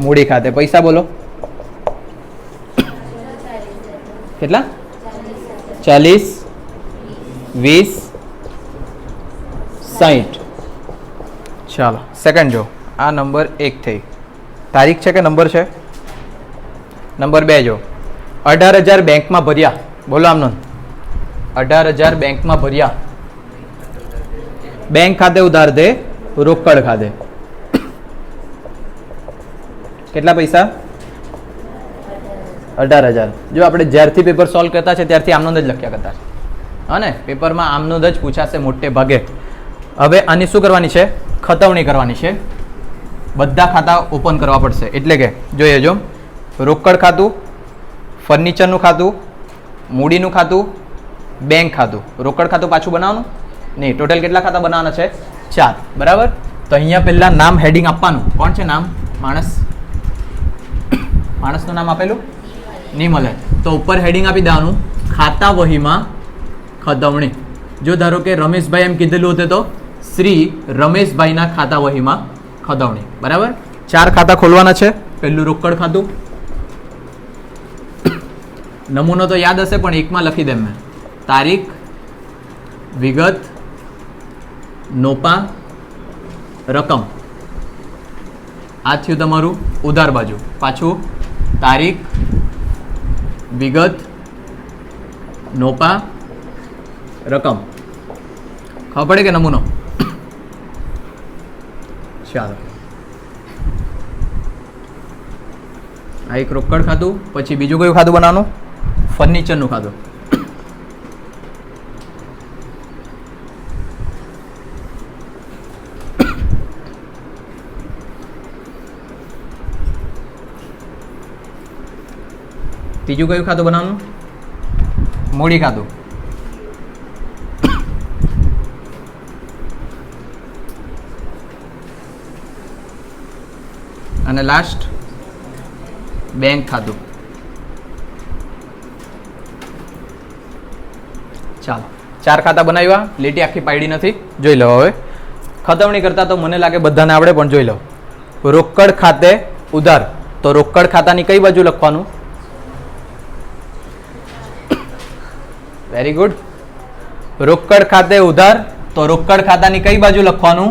મૂડી ખાતે. પૈસા બોલો કેટલા? 40, 20, 60. ચાલો સેકન્ડ જો. આ નંબર 1 થઈ. તારીખ છે કે નંબર છે? નંબર 2 જો. 18000 બેંકમાં ભર્યા. બોલો આમ નોંધ. 18000 બેંકમાં ભર્યા. બેંક ખાતે ઉધાર દે, રોકડ ખાતે. કેટલા પૈસા? 18,000. જો આપણે જ્યારથી પેપર સોલ્વ કરતા છે ત્યારથી આમનો જ લખ્યા કરતા છે, હા ને, પેપરમાં આમનો જ પૂછાશે મોટે ભાગે. હવે આની શું કરવાની છે? ખતવણી કરવાની છે. બધા ખાતા ઓપન કરવા પડશે. એટલે કે જોઈએ, જો રોકડ ખાતું, ફર્નિચરનું ખાતું, મૂડીનું ખાતું, બેંક ખાતું. રોકડ ખાતું પાછું બનાવવાનું નહીં. ટોટલ કેટલા ખાતા બનાવવાના છે? 4. બરાબર. તો અહીંયા પહેલા નામ હેડિંગ આપવાનું. કોણ છે નામ? માણસનું નામ આપેલું નહીં મળે તો ઉપર હેડિંગ આપી દેવાનું ખાતા વહીમાં ખતવણી. જો ધારો કે રમેશભાઈ એમ કીધેલું હતું તો શ્રી રમેશભાઈના ખાતા વહીમાં ખતવણી. બરાબર. 4 ખાતા ખોલવાના છે. પહેલું રોકડ ખાતું. નમૂનો તો યાદ હશે પણ એકમાં લખી દેમ મેં. તારીખ, વિગત, નોપા, રકમ. આ થયું તમારું ઉધાર બાજુ. પાછું તારીખ, વિગત, નોપા, રકમ. ખબર પડે કે નમૂનો? ચાલો, આ એક રોકડ ખાતું. પછી બીજું કયું ખાતું બનાવવાનું? ફર્નિચરનું ખાતું. ત્રીજું કયું ખાતું બનાવવાનું? મૂડી ખાતું. અને લાસ્ટ બેંક ખાતું. ચાલો, 4 ખાતા બનાવ્યા. લીટી આખી પાડી નથી. જોઈ લો. હવે ખતવણી કરતા તો મને લાગે બધાને આવડે, પણ જોઈ લો. રોકડ ખાતે ઉધાર, તો રોકડ ખાતાની કઈ બાજુ લખવાનું? Very good. રોકડ ખાતે ઉધાર, તો રોકડ ખાતાની કઈ બાજુ લખવાનું?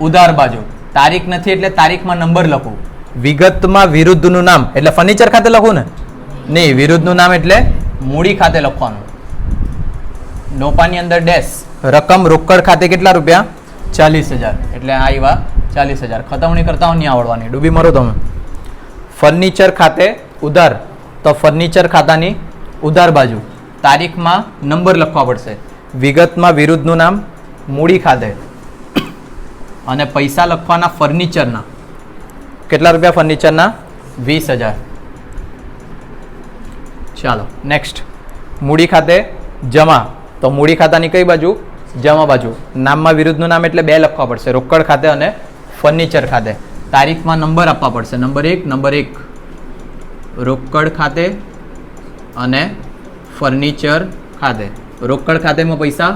ઉધાર બાજુ. તારીખ નથી એટલે તારીખમાં નંબર લખું. વિગતમાં વિરુદ્ધનું નામ એટલે ફર્નિચર ખાતે લખું ને? નહીં, વિરુદ્ધનું નામ એટલે મૂડી ખાતે લખવાનું. નોપાની અંદર ડેશ. રકમ રોકડ ખાતે કેટલા રૂપિયા? 40,000. એટલે આ આવ્યા 40,000. ખતવણી કરતા નહીં આવડવાની. ડૂબી મરો તમે. ફર્નિચર ખાતે ઉધાર, તો ફર્નિચર ખાતાની ઉધાર બાજુ. તારીખમાં નંબર લખવા પડશે. વિગતમાં વિરુદ્ધનું નામ, મૂડી ખાતે. અને પૈસા લખવાના ફર્નિચરના. કેટલા રૂપિયા ફર્નિચરના? 20,000. ચાલો નેક્સ્ટ. મૂડી ખાતે જમા, તો મૂડી ખાતાની કઈ બાજુ? જમા બાજુ. નામમાં વિરુદ્ધનું નામ એટલે 2 લખવા પડશે. રોકડ ખાતે અને ફર્નિચર ખાતે. તારીખમાં નંબર આપવા પડશે. નંબર 1. રોકડ ખાતે અને ફર્નિચર ખાતે. રોકડ ખાતેમાં પૈસા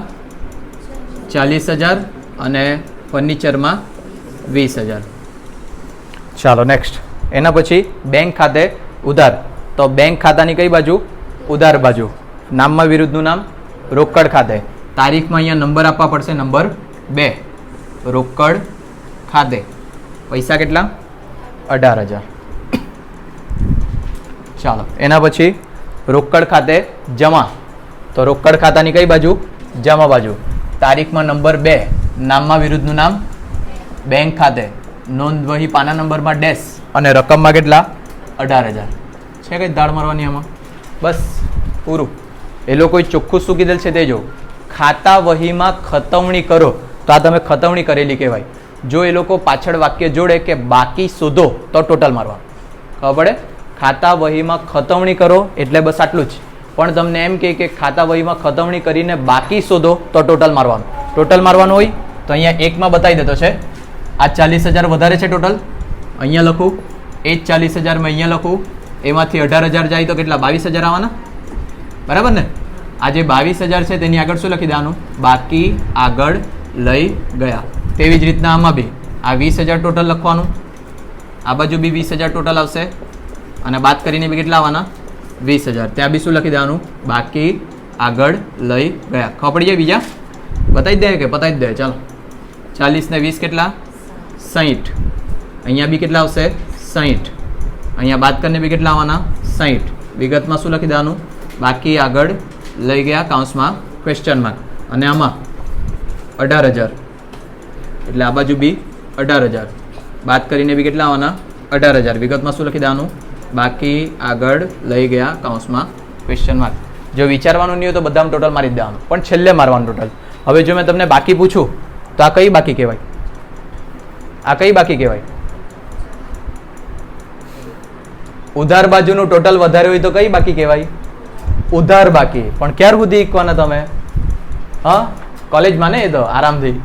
40,000 અને ફર્નિચરમાં 20,000. ચાલો નેક્સ્ટ. એના પછી બેંક ખાતે ઉધાર, તો બેંક ખાતાની કઈ બાજુ? ઉધાર બાજુ. નામમાં વિરુદ્ધનું નામ રોકડ ખાતે. તારીખમાં અહીંયા નંબર આપવા પડશે. નંબર 2. રોકડ ખાતે. પૈસા કેટલા? 18,000. ચાલો એના પછી રોકડ ખાતે જમા, તો રોકડ ખાતાની કઈ બાજુ? જમા બાજુ. તારીખમાં નંબર 2. નામમાં વિરુદ્ધનું નામ બેંક ખાતે. નોંધ વહી પાના નંબરમાં ડેશ. અને રકમમાં કેટલા? 18,000. છે કઈ દાળ મારવાની આમાં? બસ પૂરું. એ લોકોએ ચોખ્ખું શું કીધેલ છે તે જો. ખાતા વહીમાં ખતવણી કરો, તો આ તમે ખતવણી કરેલી કહેવાય. જો એ લોકો પાછળ વાક્ય જોડે કે બાકી શોધો, તો ટોટલ મારવા. ખબર પડે? ખાતા વહીમાં ખતવણી કરો એટલે બસ આટલું જ. પણ તમને એમ કહે કે ખાતા વહીમાં ખતવણી કરીને બાકી શોધો, તો ટોટલ મારવાનું. ટોટલ મારવાનું હોય તો અહીંયા એકમાં બતાવી દેતો છે. આ 40,000 વધારે છે ટોટલ. અહીંયા લખું. એ જ 40,000 મેં અહીંયા લખું. એમાંથી 18,000 જાય તો કેટલા? 22,000 આવવાના. બરાબર ને? આ જે 22,000 છે તેની આગળ શું લખી દેવાનું? બાકી આગળ લઈ ગયા. તેવી જ રીતના આમાં બી આ 20,000 ટોટલ લખવાનું. આ બાજુ બી 20,000 ટોટલ આવશે. અને બાદ કરીને બી કેટલા આવવાના? 20,000. ત્યાં બી શું લખી દેવાનું? બાકી આગળ લઈ ગયા. ખબર પડી જાય? બીજા બતાવી દે કે બતાવી દે? ચાલો 40 ને 20 કેટલા? 60. અહીંયા બી કેટલા આવશે? 60. અહીંયા બાદ કરીને બી કેટલા આવવાના? 60. વિગતમાં શું લખી દેવાનું? બાકી આગળ લઈ ગયા કૌંસમાં ક્વેશ્ચન માર્ક. અને આમાં 18,000 એટલે આ બાજુ બી 18,000. બાદ કરીને બી કેટલા આવવાના? 18,000. વિગતમાં શું લખી દેવાનું? બાકી આગળ લઈ ગયા કૌંસમાં ક્વેશ્ચન માર્ક. જો વિચારવાનું નહીં હોય તો બધામાં ટોટલ મારી જ દેવાનું, પણ છેલ્લે મારવાનું ટોટલ. હવે જો મેં તમને બાકી પૂછું તો આ કઈ બાકી કહેવાય? આ કઈ બાકી કહેવાય? ઉધાર બાજુનું ટોટલ વધારે હોય તો કઈ બાકી કહેવાય? ઉધાર બાકી. પણ ક્યાર સુધી ઈકવાના તમે? હા, કોલેજમાં ને એ તો આરામથી.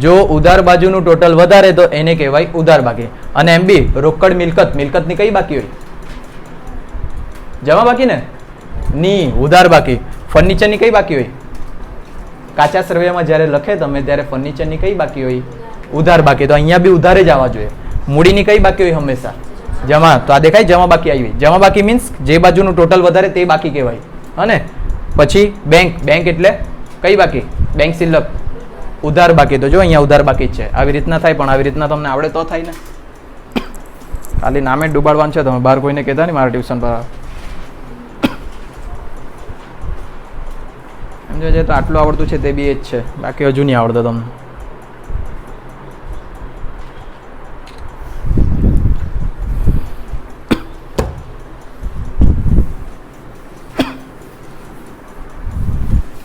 જો ઉધાર બાજુનું ટોટલ વધારે તો એને કહેવાય ઉધાર બાકી. અને એમ બી રોકડ મિલકતની કઈ બાકી હોય? જમા બાકી ને? ની ઉધાર બાકી. ફર્નિચરની કઈ બાકી હોય? કાચા સર્વેમાં જ્યારે લખે તમે ત્યારે ફર્નિચરની કઈ બાકી હોય? ઉધાર બાકી. તો અહીંયા બી ઉધારે જ આવવા જોઈએ. મૂડીની કઈ બાકી હોય? હંમેશા જમા. તો આ દેખાય જમા બાકી આવી. જમા બાકી મીન્સ જે બાજુનું ટોટલ વધારે તે બાકી કહેવાય. અને પછી બેંક એટલે કઈ બાકી? બેંક સિલક. ઉધાર બાકી. તો જો અહીંયા ઉધાર બાકી જ છે. આવી રીતના થાય, પણ આવી રીતના તમને આવડે તો થાય ને. ખાલી નામે જ ડૂબાડવાનું છે. તમે બહાર કોઈને કહેતા નહીં મારા ટ્યુશન પર સમજો છે. તો આટલું આવડતું છે તે બી એ જ છે, બાકી હજુ નહીં આવડતો તમને.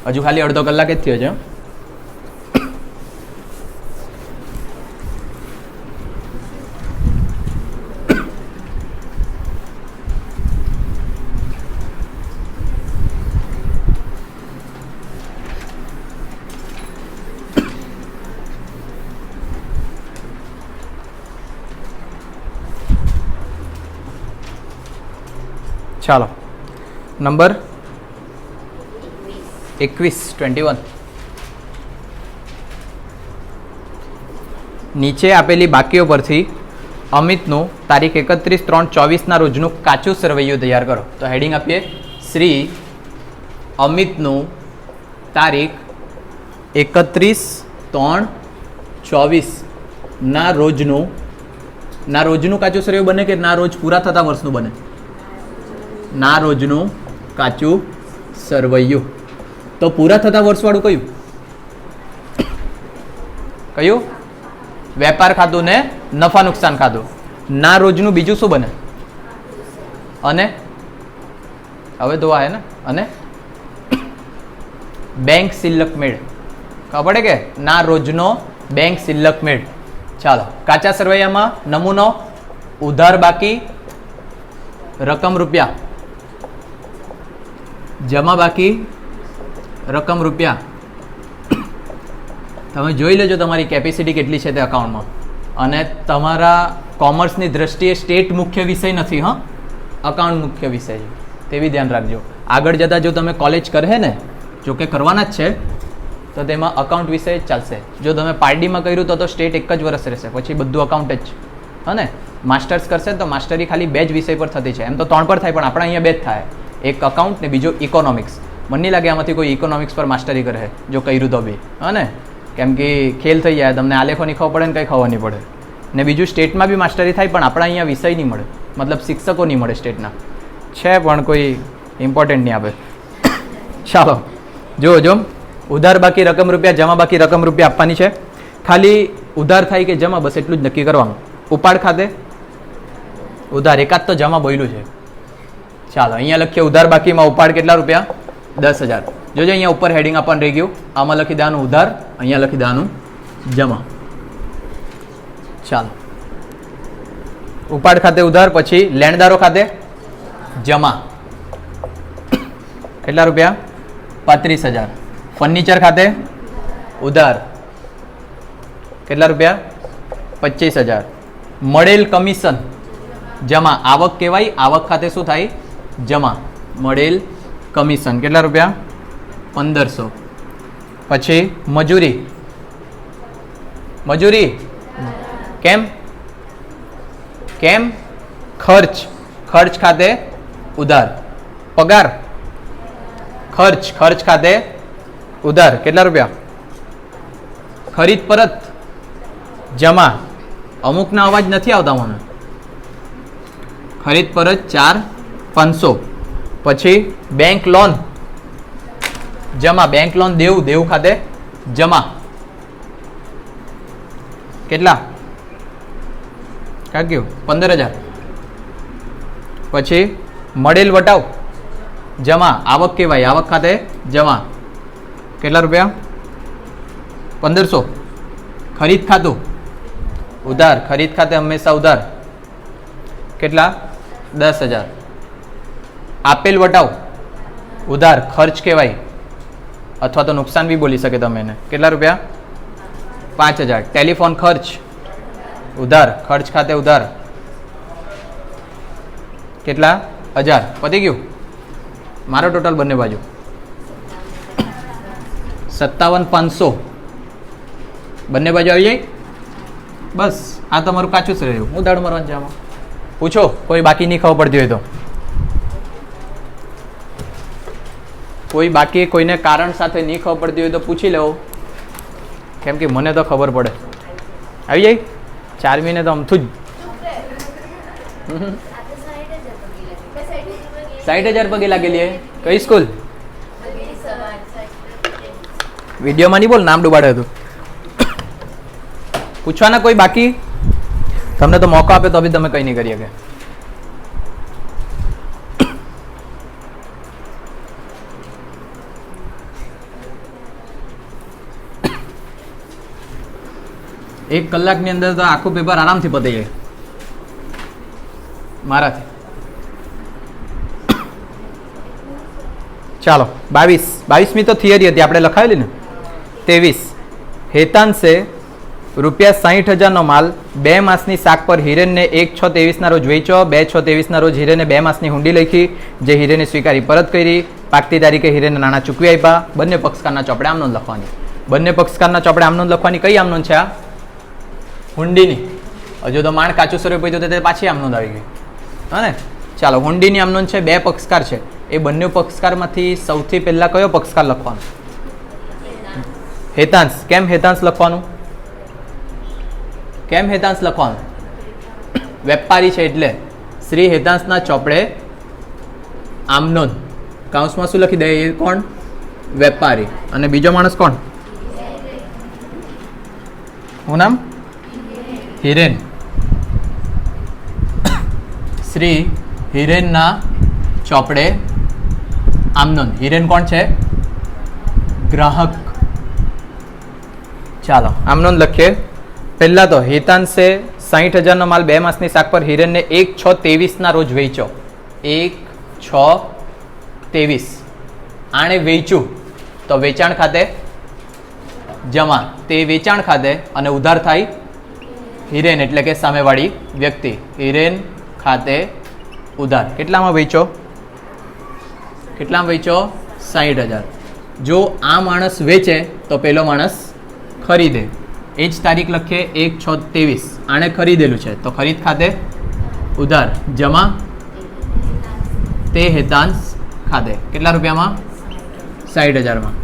હજુ ખાલી અડધો કલાક જ થયો છે. ચાલો નંબર 21 નીચે આપેલી બાકીઓ પરથી અમિતનું તારીખ 31/3/24 રોજનું કાચું સરવૈયું તૈયાર કરો. તો હેડિંગ આપીએ શ્રી અમિતનું તારીખ 31/3/24 ના રોજનું કાચું સરવૈયું બને કે ના રોજ પૂરા થતા વર્ષનું બને? ના રોજનું કાચું સરવૈયું. તો પૂરા થતા વર્ષવાળું કયું? કયું? વેપાર ખાતું ને નફા નુકસાન ખાતું. ના રોજનું બીજું શું બને? અને હવે તો આ ને અને બેંક સિલક મેળ. ખબર પડે કે ના રોજનો બેંક સિલક મેળ. ચાલો કાચા સરવૈયામાં નમૂનો ઉધાર બાકી રકમ રૂપિયા, જમા બાકી રકમ રૂપિયા. તમે જોઈ લેજો તમારી કેપેસિટી કેટલી છે તે અકાઉન્ટમાં. અને તમારા કોમર્સની દ્રષ્ટિએ સ્ટેટ મુખ્ય વિષય નથી, હા, અકાઉન્ટ મુખ્ય વિષય છે, તેવી ધ્યાન રાખજો. આગળ જતાં જો તમે કોલેજ કરે ને, જો કે કરવાના જ છે, તો તેમાં અકાઉન્ટ વિષય જ ચાલશે. જો તમે પારડીમાં કર્યું તો સ્ટેટ એક જ વર્ષ રહેશે, પછી બધું અકાઉન્ટ જ. હા ને, માસ્ટર્સ કરશે તો માસ્ટરી ખાલી 2 જ વિષય પર થતી છે. એમ તો 3 પર થાય, પણ આપણા અહીંયા 2 જ થાય, એક અકાઉન્ટ ને બીજો ઇકોનોમિક્સ. મને નહીં લાગે આમાંથી કોઈ ઇકોનોમિક્સ પર માસ્ટરી કરે જો કર્યું તો બી, હા ને, કેમ કે ખેલ થઈ જાય, તમને આલેખોની ખબર પડે ને કંઈ ખબર નહીં પડે. ને બીજું સ્ટેટમાં બી માસ્ટરી થાય, પણ આપણા અહીંયા વિષય નહીં મળે, મતલબ શિક્ષકો નહીં મળે સ્ટેટના. છે પણ કોઈ ઇમ્પોર્ટન્ટ નહીં આપે. ચાલો જો ઉધાર બાકી રકમ રૂપિયા, જમા બાકી રકમ રૂપિયા આપવાની છે. ખાલી ઉધાર થાય કે જમા, બસ એટલું જ નક્કી કરવાનું. ઉપાડ ખાતે ઉધાર, એકાદ તો જમા બોલ્યું છે. ચાલો અહીંયા લખીએ ઉધાર બાકીમાં ઉપાડ કેટલા રૂપિયા? 10,000. જોજો અહીંયા ઉપર હેડિંગ આપણને રહી ગયું. આમાં લખી દેવાનું ઉધાર, અહીંયા લખી દેવાનું જમા. ચાલો ઉપાડ ખાતે ઉધાર, પછી લેણદારો ખાતે જમા કેટલા રૂપિયા? 35,000. ફર્નિચર ખાતે ઉધાર કેટલા રૂપિયા? 25,000. મળેલ કમિશન જમા, આવક કહેવાય. આવક ખાતે શું થાય? જમા. મળેલ કમિશન કેટલા રૂપિયા? 1,500. પછી મજૂરી કેમ ખર્ચ ખાતે ઉધાર. પગાર ખર્ચ ખાતે ઉધાર કેટલા રૂપિયા? ખરીદ પરત જમા. અમુકના અવાજ નથી આવતા મને. ખરીદ પરત 4,500. પછી બેંક લોન જમા. બેંક લોન દેવું ખાતે જમા કેટલા? કાક્યું 15,000. પછી મળેલ વટાવ જમા આવક કહેવાય, આવક ખાતે જમા કેટલા રૂપિયા 1500. ખરીદ ખાતું ઉધાર, ખરીદ ખાતે હંમેશા ઉધાર કેટલા 10,000. આપેલ વટાવ ઉધાર ખર્ચ કહેવાય અથવા તો નુકસાન બી બોલી શકે તમે એને, કેટલા રૂપિયા 5,000. ટેલિફોન ખર્ચ ઉધાર, ખર્ચ ખાતે ઉધાર કેટલા 1000. પતી ગયું મારો ટોટલ બંને બાજુ 57,500 બંને બાજુ આવી જાય. બસ આ તમારું કાચું જ રહ્યું. હું દાડ મારવાનું છે આમાં. પૂછો કોઈ બાકી નહીં ખબર પડતી હોય તો, કોઈ બાકી કોઈને કારણ સાથે નહીં ખબર પડતી હોય તો પૂછી લેવો, કેમ કે મને તો ખબર પડે. આવી જાય 4 મહિને તો અમથું જ 60,000 પગે લાગેલી હે. કઈ સ્કૂલ? વિડીયોમાં નહીં બોલ, નામ ડૂબાડે હતું. પૂછવાના કોઈ બાકી? તમને તો મોકો આપે તો બી તમે કંઈ નહીં કરી શકે. એક કલાકની અંદર તો આખું પેપર આરામથી પતી જાય મારાથી. ચાલો 22મી તો થિયરી હતી, આપણે લખાવેલી ને. 23 હેતાંશે ₹60,000નો માલ 2 માસની શાક પર હિરેનને 1/6/23ના રોજ વેચ્યો. 2/6/23ના રોજ હિરેને 2 માસની હુંડી લખી, જે હિરેને સ્વીકારી પરત કરી. પાકતી તારીખે હિરેને નાણાં ચૂકવી આપ્યા. બંને પક્ષકારના ચોપડે આમ નોંધ લખવાની. બંને પક્ષકારના ચોપડે આમ નોંધ લખવાની. કઈ આમ નોંધ છે આ? હુંડીની. હજુ તો માંડ કાચું સ્વરૂપ હોય તો પાછી આમ નોંધ આવી ગઈ હા ને. ચાલો હુંડીની આમ નોંધ છે. 2 પક્ષકાર છે, એ બંને પક્ષકારમાંથી સૌથી પહેલા કયો પક્ષકાર લખવાનો? હેતાંશ. કેમ હેતાંશ લખવાનું? કેમ હેતાંશ લખવાનું? વેપારી છે એટલે શ્રી હેતાંશના ચોપડે આમ નોંધ. કાઉન્સમાં શું લખી દે? એ કોણ? વેપારી. અને બીજો માણસ કોણ? શું નામ? હિરેન. શ્રી હિરેનના ચોપડે આમ નોંધ. હિરેન કોણ છે? ગ્રાહક. ચાલો આમ નોંધ લખીએ. પહેલા તો હેતાંશે 60,000નો માલ 2 માસની શાક પર હિરેનને 1/6/23ના રોજ વેચ્યો. 1/6/23 આણે વેચ્યું તો વેચાણ ખાતે જમા. તે વેચાણ ખાતે અને ઉધાર થાય હિરેન એટલે કે સામેવાળી વ્યક્તિ. હિરેન ખાતે ઉધાર. કેટલામાં વેચો? કેટલામાં વેચો? 60,000. જો આ માણસ વેચે તો પેલો માણસ ખરીદે. એ જ તારીખ લખીએ 1/6/23. આણે ખરીદેલું છે તો ખરીદ ખાતે ઉધાર જમા તે હેતાંશ ખાતે. કેટલા રૂપિયામાં? 60,000માં.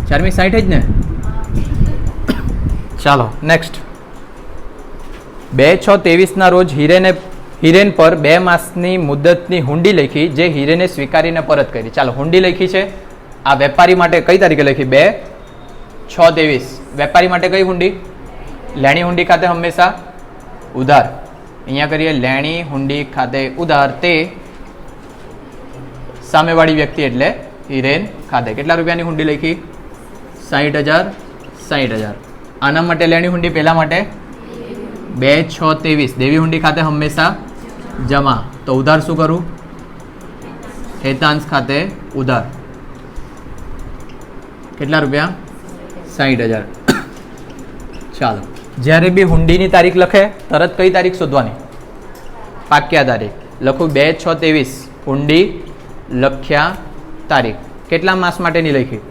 4મી 60 જ ને. ચાલો નેક્સ્ટ. 2/6/23ના રોજ હિરેન પર 2 માસની મુદતની હુંડી લખી, જે હિરેને સ્વીકારીને પરત કરી. ચાલો હુંડી લખી છે આ વેપારી માટે. કઈ તારીખે લખી? 2/6/23. વેપારી માટે કઈ હુંડી? લેણી હુંડી ખાતે હંમેશા ઉધાર. અહીંયા કરીએ લેણી હુંડી ખાતે ઉધાર તે સામેવાળી વ્યક્તિ એટલે હિરેન ખાતે. કેટલા રૂપિયાની હુંડી લખી? 60,000. 60,000. આના માટે લેણી હુંડી, પહેલા માટે 2/6/23. દેવી હુંડી ખાતે હંમેશા જમા. તો ઉધાર શું કરું? હેતાંશ ખાતે ઉધાર. કેટલા રૂપિયા? 60,000. ચાલો જ્યારે બી હુંડીની તારીખ લખે તરત કઈ તારીખ શોધવાની? પાક્યા તારીખ. લખું 2/6/23 હુંડી લખ્યા તારીખ. કેટલા માસ માટેની લખી?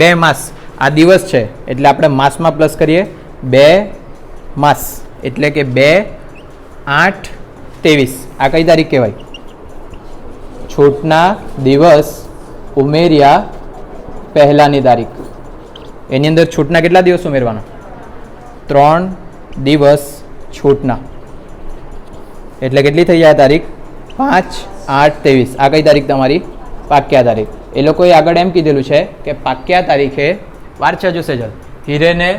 2 માસ. આ દિવસ છે એટલે આપણે માસમાં પ્લસ કરીએ. 2 માસ એટલે કે 2/8/23. આ કઈ તારીખ કહેવાય? છૂટના દિવસ ઉમેર્યા પહેલાની તારીખ. એની અંદર છૂટના કેટલા દિવસ ઉમેરવાના? 3 દિવસ છૂટના. એટલે કેટલી થઈ જાય તારીખ? 5/8/23. આ કઈ તારીખ તમારી? પાક્યા તારીખ. એ લોકોએ આગળ એમ કીધેલું છે કે પાક્યા તારીખે વાર છે જો સેજલ હિરેને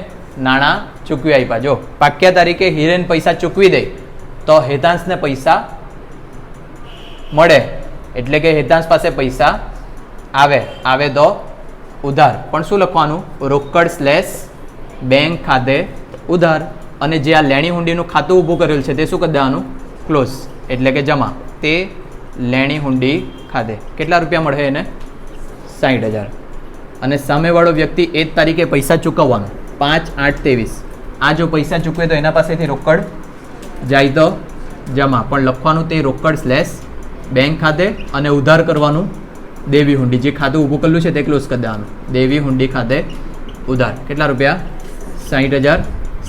નાણાં ચૂકવી આપ્યા. જો પાક્યા તારીખે હિરેન પૈસા ચૂકવી દે તો હેતાંશને પૈસા મળે એટલે કે હેતાંશ પાસે પૈસા આવે તો ઉધાર. પણ શું લખવાનું? રોકડ સ્લેશ બેંક ખાતે ઉધાર. અને જે આ લેણી હુંડીનું ખાતું ઊભું કરેલું છે તે શું કરી દેવાનું? ક્લોઝ એટલે કે જમા. તે લેણી હુંડી ખાતે કેટલા રૂપિયા મળે એને? 60,000. અને સામેવાળો વ્યક્તિ એ જ તારીખે પૈસા ચૂકવવાનો 5/8/23. આ જો પૈસા ચૂકવે તો એના પાસેથી રોકડ જાય તો જમા. પણ લખવાનું તે રોકડ સ્લેશ બેંક ખાતે અને ઉધાર કરવાનું દેવી હુંડી. જે ખાતું ઊભું કરેલું છે તે ક્લોઝ કરી દેવાનું. દેવી હુંડી ખાતે ઉધાર. કેટલા રૂપિયા? 60,000.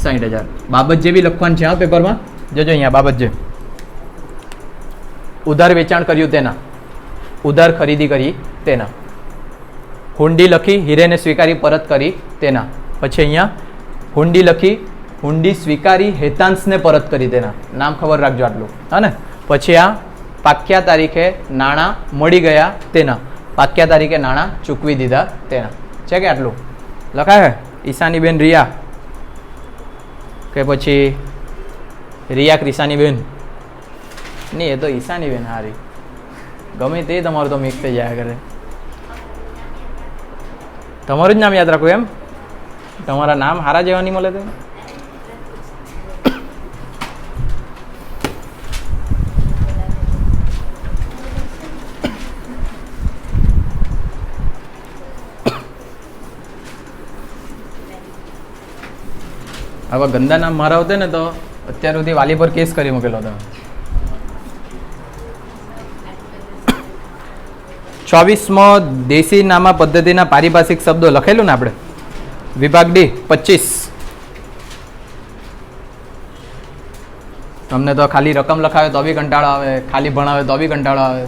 60,000. બાબત જેવી લખવાની છે આ પેપરમાં. જોજો અહીંયા બાબત જે ઉધાર વેચાણ કર્યું તેના, ઉધાર ખરીદી કરી તેના, હુંડી લખી હિરેને સ્વીકારી પરત કરી તેના. પછી અહીંયા હુંડી લખી હુંડી સ્વીકારી હેતાંશને પરત કરી તેના. નામ ખબર રાખજો આટલું. હા ને? પછી આ પાક્યા તારીખે નાણાં મળી ગયા તેના, પાક્યા તારીખે નાણાં ચૂકવી દીધા તેના. છે કે આટલું લખાય છે? ઈશાનીબેન રિયા કે પછી રિયા ક્રિશાનીબેન? નહીં, એ તો ઈશાનીબેન હારી. ગમે તે તમારું તો મિક્સ થઈ જાય કરે. તમારું જ નામ યાદ રાખવું એમ? તમારા નામ હારા જેવા નહીં મળે તો આવા ગંદા નામ મારા હોતે ને તો અત્યાર સુધી વાલી પર કેસ કરી મૂકેલો હતો. 24મો દેશી નામા પદ્ધતિના પારિભાષિક શબ્દો લખેલું ને આપણે. વિભાગ ડી 25. તમને તો ખાલી રકમ લખાવે તો બી કંટાળો આવે, ખાલી ભણાવે તો બી કંટાળો આવે.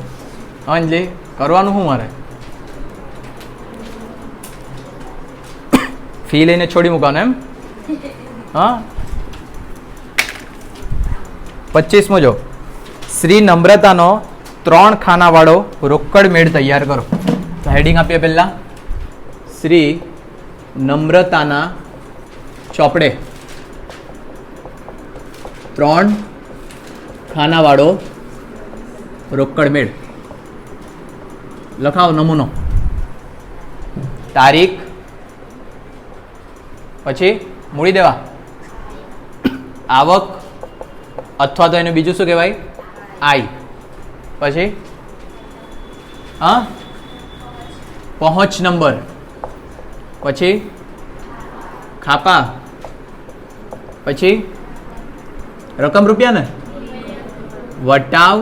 અંજલી કરવાનું શું મારે? ફી લઈને છોડી મૂકવાનું એમ? હા. 25મો જો શ્રી નમ્રતાનો 3 ખાનાવાળો રોકડ મેળ તૈયાર કરો. તો હેડિંગ આપીએ પહેલા. શ્રી નમ્રતાના ચોપડે 3 ખાનાવાળો રોકડ મેળ લખાવો. નમૂનો, તારીખ, પછી મૂડી દેવા, આવક અથવા તો એનું બીજું શું કહેવાય? આય. પછી હા પહોંચ નંબર, પછી ખાપા, પછી રકમ રૂપિયા ને, વટાવ,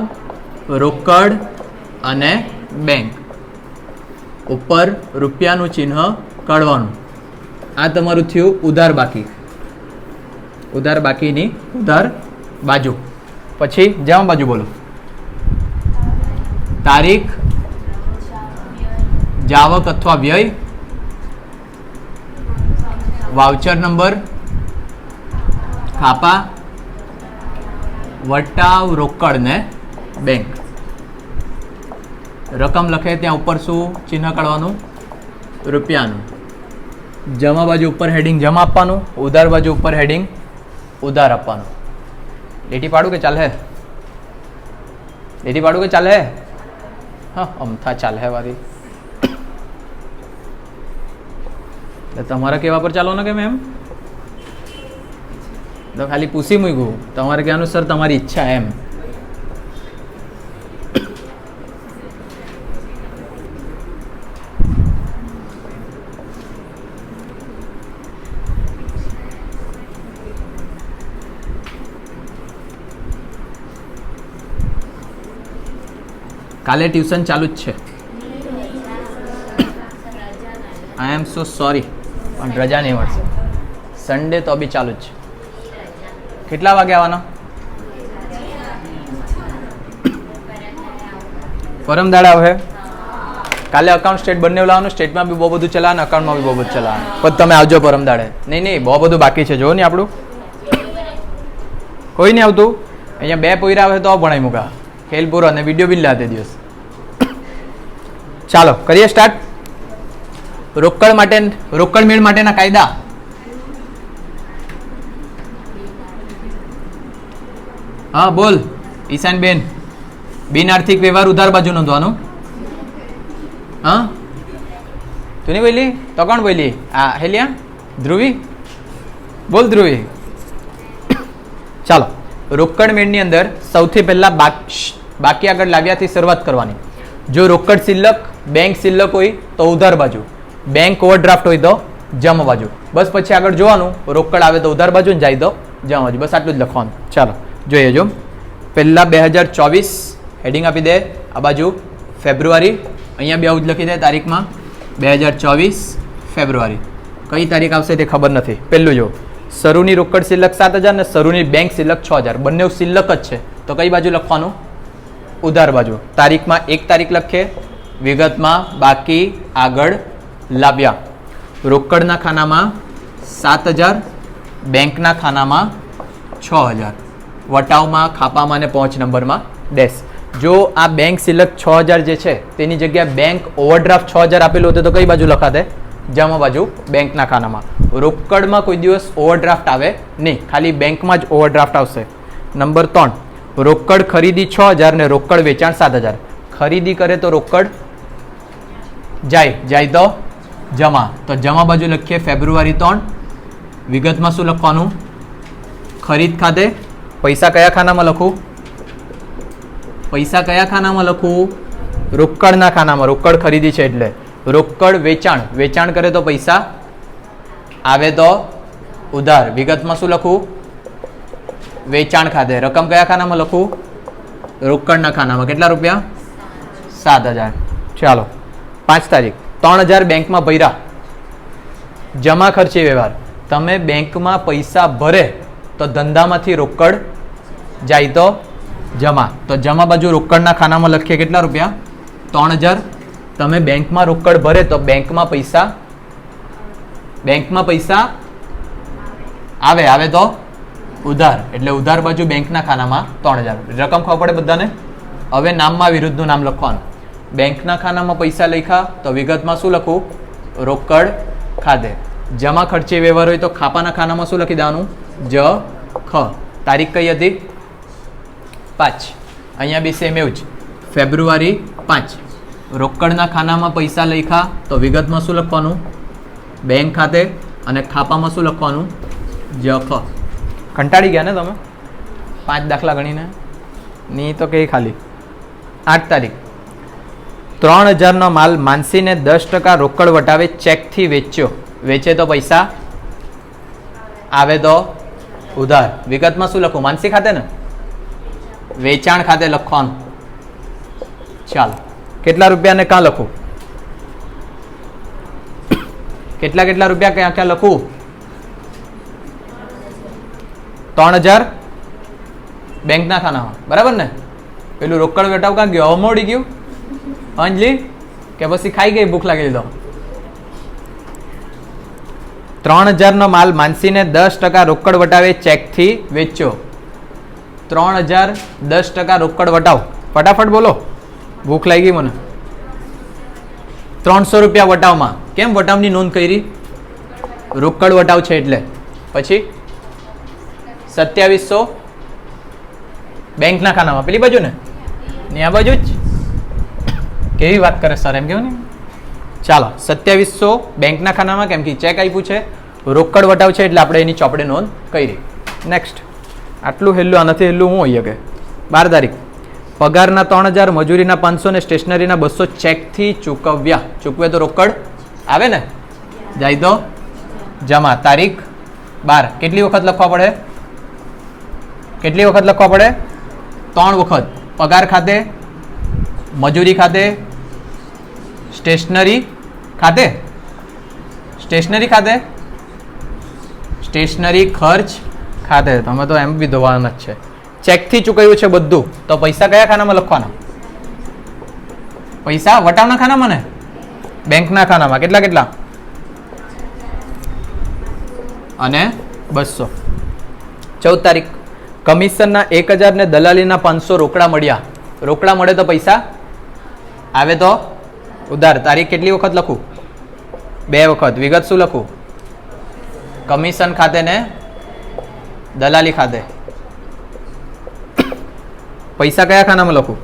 રોકડ અને બેંક. ઉપર રૂપિયાનું ચિહ્ન કાઢવાનું. આ તમારું થયું ઉધાર બાકી. ઉધાર બાકીની ઉધાર બાજુ. પછી જમા બાજુ બોલો. તારીખ, જાવક અથવા વ્યય, વાઉચર નંબર, ખાપા, વટાવ, રોકડ ને બેંક. રકમ લખે ત્યાં ઉપર શું ચિહ્ન કાઢવાનું? રૂપિયાનું. જમા બાજુ ઉપર હેડિંગ જમા આપવાનું, ઉધાર બાજુ ઉપર હેડિંગ ઉધાર આપવાનું. લીટી પાડું કે ચાલે? લીટી પાડું કે ચાલે? હા, અમથા ચાલે વારી. તમારા કેવા પર ચાલો ને કે મેમ? તો ખાલી પૂછી મૂક્યું. તમારે કહેવાનું સર તમારી ઈચ્છા એમ. કાલે ટ્યુશન ચાલુ જ છે. આઈ એમ સો સોરી, પણ રજા નહીં મળશે. સન્ડે તો બી ચાલુ જ છે. કેટલા વાગે આવવાના? પરમ દાડા આવે. કાલે અકાઉન્ટ સ્ટેટ બંને લાવવાનું. સ્ટેટમાં બી બહુ બધું ચલાવવાનું, અકાઉન્ટમાં બી બહુ બધું ચલાવવાનું. પણ તમે આવજો પરમ દાડે. નહીં, બહુ બધું બાકી છે. જો ને આપણું કોઈ નહીં આવતું. અહીંયા 2 પોયરા આવે તો ભણાઈ મૂકા. ખેલપુર અને વિડીયો બિલ લાતે દિવસ. ચાલો કરીએ સ્ટાર્ટ. રોકડ મેળ માટેના કાયદા. હા બોલ ઈશાનબેન. બિન આર્થિક વ્યવહાર ઉધાર બાજુ નોંધવાનું. હા તું નહીં બોલી તો કોણ બોલી? આ હેલિયા ધ્રુવી બોલ ધ્રુવી. ચાલો રોકડ મેળની અંદર સૌથી પહેલા બાકી આગળ લાવ્યાથી શરૂઆત કરવાની. જો રોકડ શિલ્લક બેંક શિલ્લક હોય તો ઉધાર બાજુ, બેંક ઓવરડ્રાફ્ટ હોય તો જમા બાજુ. બસ પછી આગળ જોવાનું રોકડ આવે તો ઉધાર બાજુ ને જાય તો જમા બાજુ. બસ આટલું જ લખવાનું. ચાલો જોઈએ. જો પહેલા 2024 હેડિંગ આપી દે, આ બાજુ ફેબ્રુઆરી, અહીંયા બી આવું જ લખી દે તારીખમાં 2024 ફેબ્રુઆરી. કઈ તારીખ આવશે તે ખબર નથી. પહેલું જો શરૂની રોકડ શિલ્લક 7000 ને શરૂની બેંક શિલ્લક 6000, બંને શિલ્લક જ છે તો કઈ બાજુ લખવાનું? ઉધાર બાજુ. તારીખમાં 1 તારીખ લખીએ, વિગતમાં બાકી આગળ લાવ્યા. રોકડના ખાનામાં 7000, બેંકના ખાનામાં 6000, વટાવમાં ખાપામાં અને 5 નંબરમાં ડેશ. જો આ બેંક શિલ્લક 6000 જે છે તેની જગ્યાએ બેંક ઓવરડ્રાફ્ટ 6000 આપેલું હતું તો કઈ બાજુ લખાતે? જમા બાજુ બેંકના ખાનામાં. રોકડમાં કોઈ દિવસ ઓવરડ્રાફ્ટ આવે નહીં, ખાલી બેંકમાં જ ઓવરડ્રાફ્ટ આવશે. નંબર 3 રોકડ ખરીદી 6000 ને રોકડ વેચાણ 7000. ખરીદી કરે તો રોકડ જાય તો જમા, તો જમા બાજુ લખીએ ફેબ્રુઆરી 3. વિગતમાં શું લખવાનું? ખરીદ ખાતે પૈસા કયા ખાનામાં લખું? પૈસા કયા ખાનામાં લખું? રોકડના ખાનામાં. રોકડ ખરીદી છે એટલે. રોકડ વેચાણ, વેચાણ કરે તો પૈસા આવે તો ઉધાર. વિગતમાં શું લખું? વેચાણ ખાતે. રકમ કયા ખાનામાં લખું? રોકડના ખાનામાં. કેટલા રૂપિયા? 7000. ચાલો 5 તારીખ 3000 બેંકમાં ભર્યા. જમા ખર્ચી વ્યવહાર. તમે બેંકમાં પૈસા ભરે તો ધંધામાંથી રોકડ જાય તો જમા, તો જમા બાજુ રોકડના ખાનામાં લખીએ કેટલા રૂપિયા? 3000. તમે બેંકમાં રોકડ ભરે તો બેંકમાં પૈસા આવે તો ઉધાર, એટલે ઉધાર બાજુ બેંકના ખાનામાં 3000. રકમ ખબર પડે બધાને? હવે નામમાં વિરુદ્ધનું નામ લખવાનું. બેંકના ખાનામાં પૈસા લખ્યા તો વિગતમાં શું લખું? રોકડ ખાતે. જમા ખર્ચે વ્યવહાર હોય તો ખાપાના ખાનામાં શું લખી દેવાનું? જ ખ. તારીખ કઈ હતી? 5. અહીંયા બી સેમ એવું જ, ફેબ્રુઆરી 5. રોકડના ખાનામાં પૈસા લખ્યા તો વિગતમાં શું લખવાનું? બેંક ખાતે. અને ખાપામાં શું લખવાનું? જ ખ. કંટાળી ગયા ને તમે? 5 દાખલા ગણીને ની તો કે ખાલી. 8 તારીખ 3000નો માલ માનસીને 10% રોકડ વટાવે ચેકથી વેચ્યો. વેચે તો પૈસા આવે તો ઉધાર. વિગતમાં શું લખું? માનસી ખાતે ને વેચાણ ખાતે લખવાનું. ચાલો કેટલા રૂપિયાને ક્યાં લખું? કેટલા રૂપિયા ક્યાં લખું? 3000 બેંકના ખાનામાં, બરાબર ને? પેલું રોકડ વેટાવ ક્યાં ગયો? મોડી ગયું અંજલી કે પછી ખાઈ ગઈ? ભૂખ લાગી લીધો? 3000નો માલ માનસીને 10% રોકડ વટાવે ચેકથી વેચ્યો. 3000 10% રોકડ વટાવ. ફટાફટ બોલો, ભૂખ લાગી મને. 300 રૂપિયા વટાવમાં. કેમ વટાવની નોંધ કરી? રોકડ વટાવ છે એટલે. પછી 2700 બેંકના ખાનામાં, પેલી બાજુ ને આ બાજુ જ. કેવી વાત કરે સર, એમ કેવું ને. ચાલો 2700 બેંકના ખાનામાં, કેમ કે ચેક આપ્યું છે, રોકડ વટાવ છે એટલે આપણે એની ચોપડે નોંધ કરી. નેક્સ્ટ આટલું હેલું, આનાથી હેલું હું હોય કે 12 તારીખ પગારના 3000, મજૂરીના 500 ને સ્ટેશનરીના 200 ચેકથી ચૂકવ્યા. ચૂકવે તો રોકડ આવે ને, જાય તો જમા. તારીખ 12. કેટલી વખત લખવા પડે? 3 વખત. પગાર ખાતે, મજૂરી ખાતે, સ્ટેશનરી ખાતે, સ્ટેશનરી ખર્ચ ખાતે. તમે તો એમ બી ધોવાના જ છે. ચેકથી ચૂકવ્યું છે બધું, તો પૈસા કયા ખાનામાં લખવાના? પૈસા વટાવના ખાનામાં ને બેંકના ખાનામાં. કેટલા અને 200. 14 તારીખ કમિશનના 1000 ને દલાલીના 500 રોકડા મળ્યા. રોકડા મળે તો પૈસા આવે તો ઉધાર. તારીખ કેટલી વખત લખું? 2 વખત. વિગત શું લખું? કમિશન ખાતે ને દલાલી ખાતે. પૈસા કયા ખાનામાં લખું?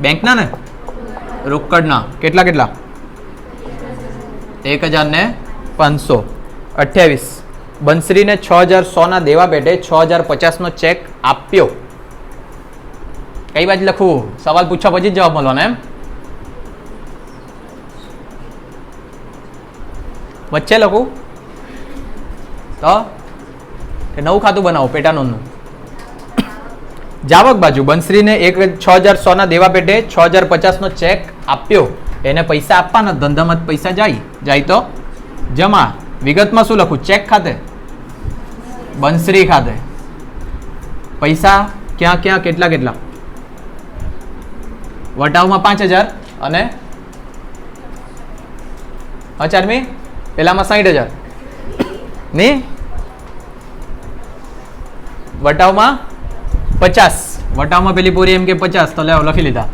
બેંકના ને રોકડના કેટલા કેટલા 1,500 28 બંસરીને 6,100 ના દેવા પેટે 6,050 નો ચેક આપ્યો. કઈ બાજુ લખવું? સવાલ પૂછવા પછી જ જવાબ મળવાનો એમ. વચ્ચે લખું તો કે નવું ખાતું બનાવો પેટાનોંધનું. જાવક બાજુ બંસરીને 6,100 ના દેવા પેટે 6,050 નો ચેક આપ્યો. એને પૈસા આપવાના, ધંધામાં પૈસા જાય તો જમા. વિગતમાં શું લખું? ચેક ખાતે, બંસરી ખાતે. પૈસા ક્યાં ક્યાં કેટલા કેટલા? વટાવમાં 5,000 અને ચારમી પેલામાં 60,000 ની વટાવમાં 50. વટાવમાં પેલી પૂરી એમ કે 50 તો લેવો લખી લીધા.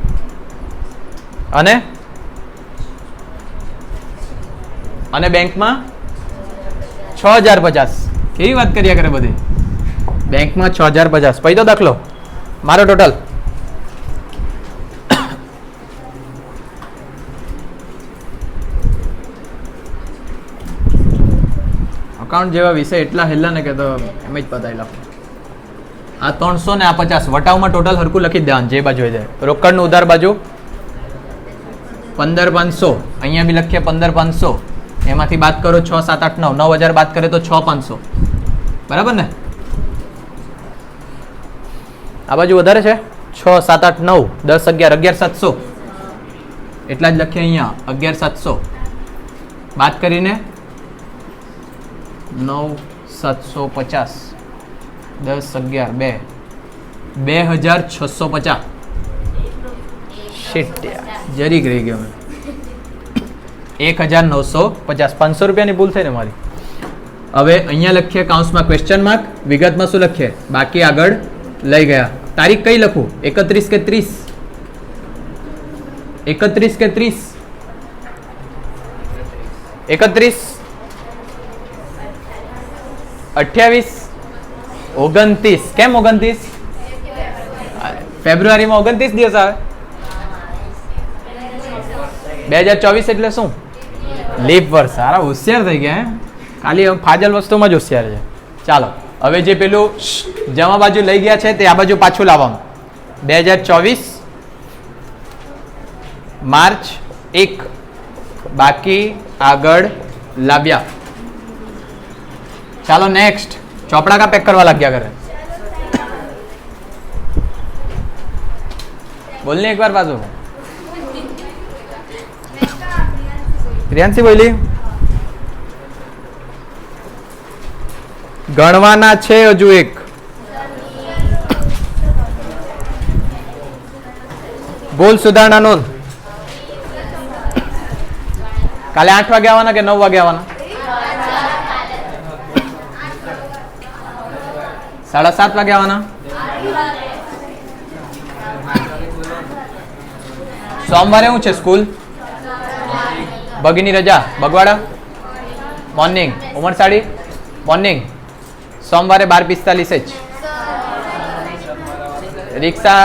અને બેંકમાં 6,050. કેવી વાત કર્યા કરે બધી. બેંકમાં 6,050. પછી તો દાખલો મારો ટોટલ અકાઉન્ટ જેવા વિષય એટલા હેલા ને કે તો એમ જ પતાવી લખો. આ 300 ને આ 50 વટાવમાં ટોટલ હરકું લખી દેવાનું જે બાજુ હોય. રોકડનું ઉધાર બાજુ 15,500. અહીંયા બી લખીએ 15,500. એમાંથી બાદ કરો 6, 7, 8, 9 9,000 બાદ કરે તો 6,500. બરાબર ને? આ બાજુ વધારે છે 6, 7, 8, 9, 10, 11, 11,700. એટલા જ લખીએ અહીંયા 11,700 બાદ કરીને 9,750 10, 11, 2,650. શિટ જરીક રહી ગયો. 1,950. 500 રૂપિયાની ભૂલ થઈ ને મારી. હવે અહીંયા લખીએ કાઉન્સમાં ક્વેશ્ચન માર્ક. વિગતમાં શું લખીએ? બાકી આગળ લઈ ગયા. તારીખ કઈ લખું? 31 કે 30? 31 કે 30? 31, 28, 29. કેમ 29? ફેબ્રુઆરીમાં 29 દિવસ આવે. 2024 એટલે શું? લીપ વર્ષ. સારા હોશિયાર થઈ ગયા. ખાલી ફાજલ વસ્તુમાં જ હોશિયાર છે. ચાલો હવે જે પેલું જમા બાજુ લઈ ગયા છે તે આ બાજુ પાછું લાવવાનું. 2024 માર્ચ 1 બાકી આગળ લાવ્યા. ચાલો નેક્સ્ટ. ચોપડા કા પેક કરવા લાગ્યા કરે. બોલને એક વાર પાછું. પ્રિયાંશી બોલી. ગણવાના છે હજુ એક. ભૂલ સુધારણા નોંધ. કાલે 8 વાગે આવવાના કે 9 વાગે આવવાના? 7:30 વાગે આવવાના. સોમવારે શું છે સ્કૂલ? બગીની રજા. બગવાડા મોર્નિંગ. ઉમરસાડી મોર્નિંગ. સોમવારે 12:45 જ. રિક્ષા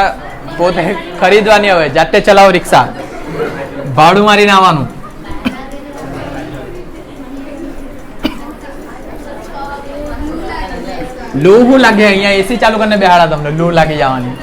પોતે ખરીદવાની હવે જાતે ચલાવો રિક્ષા. ભાડું મારીને આવવાનું. લૂ શું લાગે? અહીંયા એસી ચાલુ કરીને બેહાડા તમને. લૂ લાગી જવાની.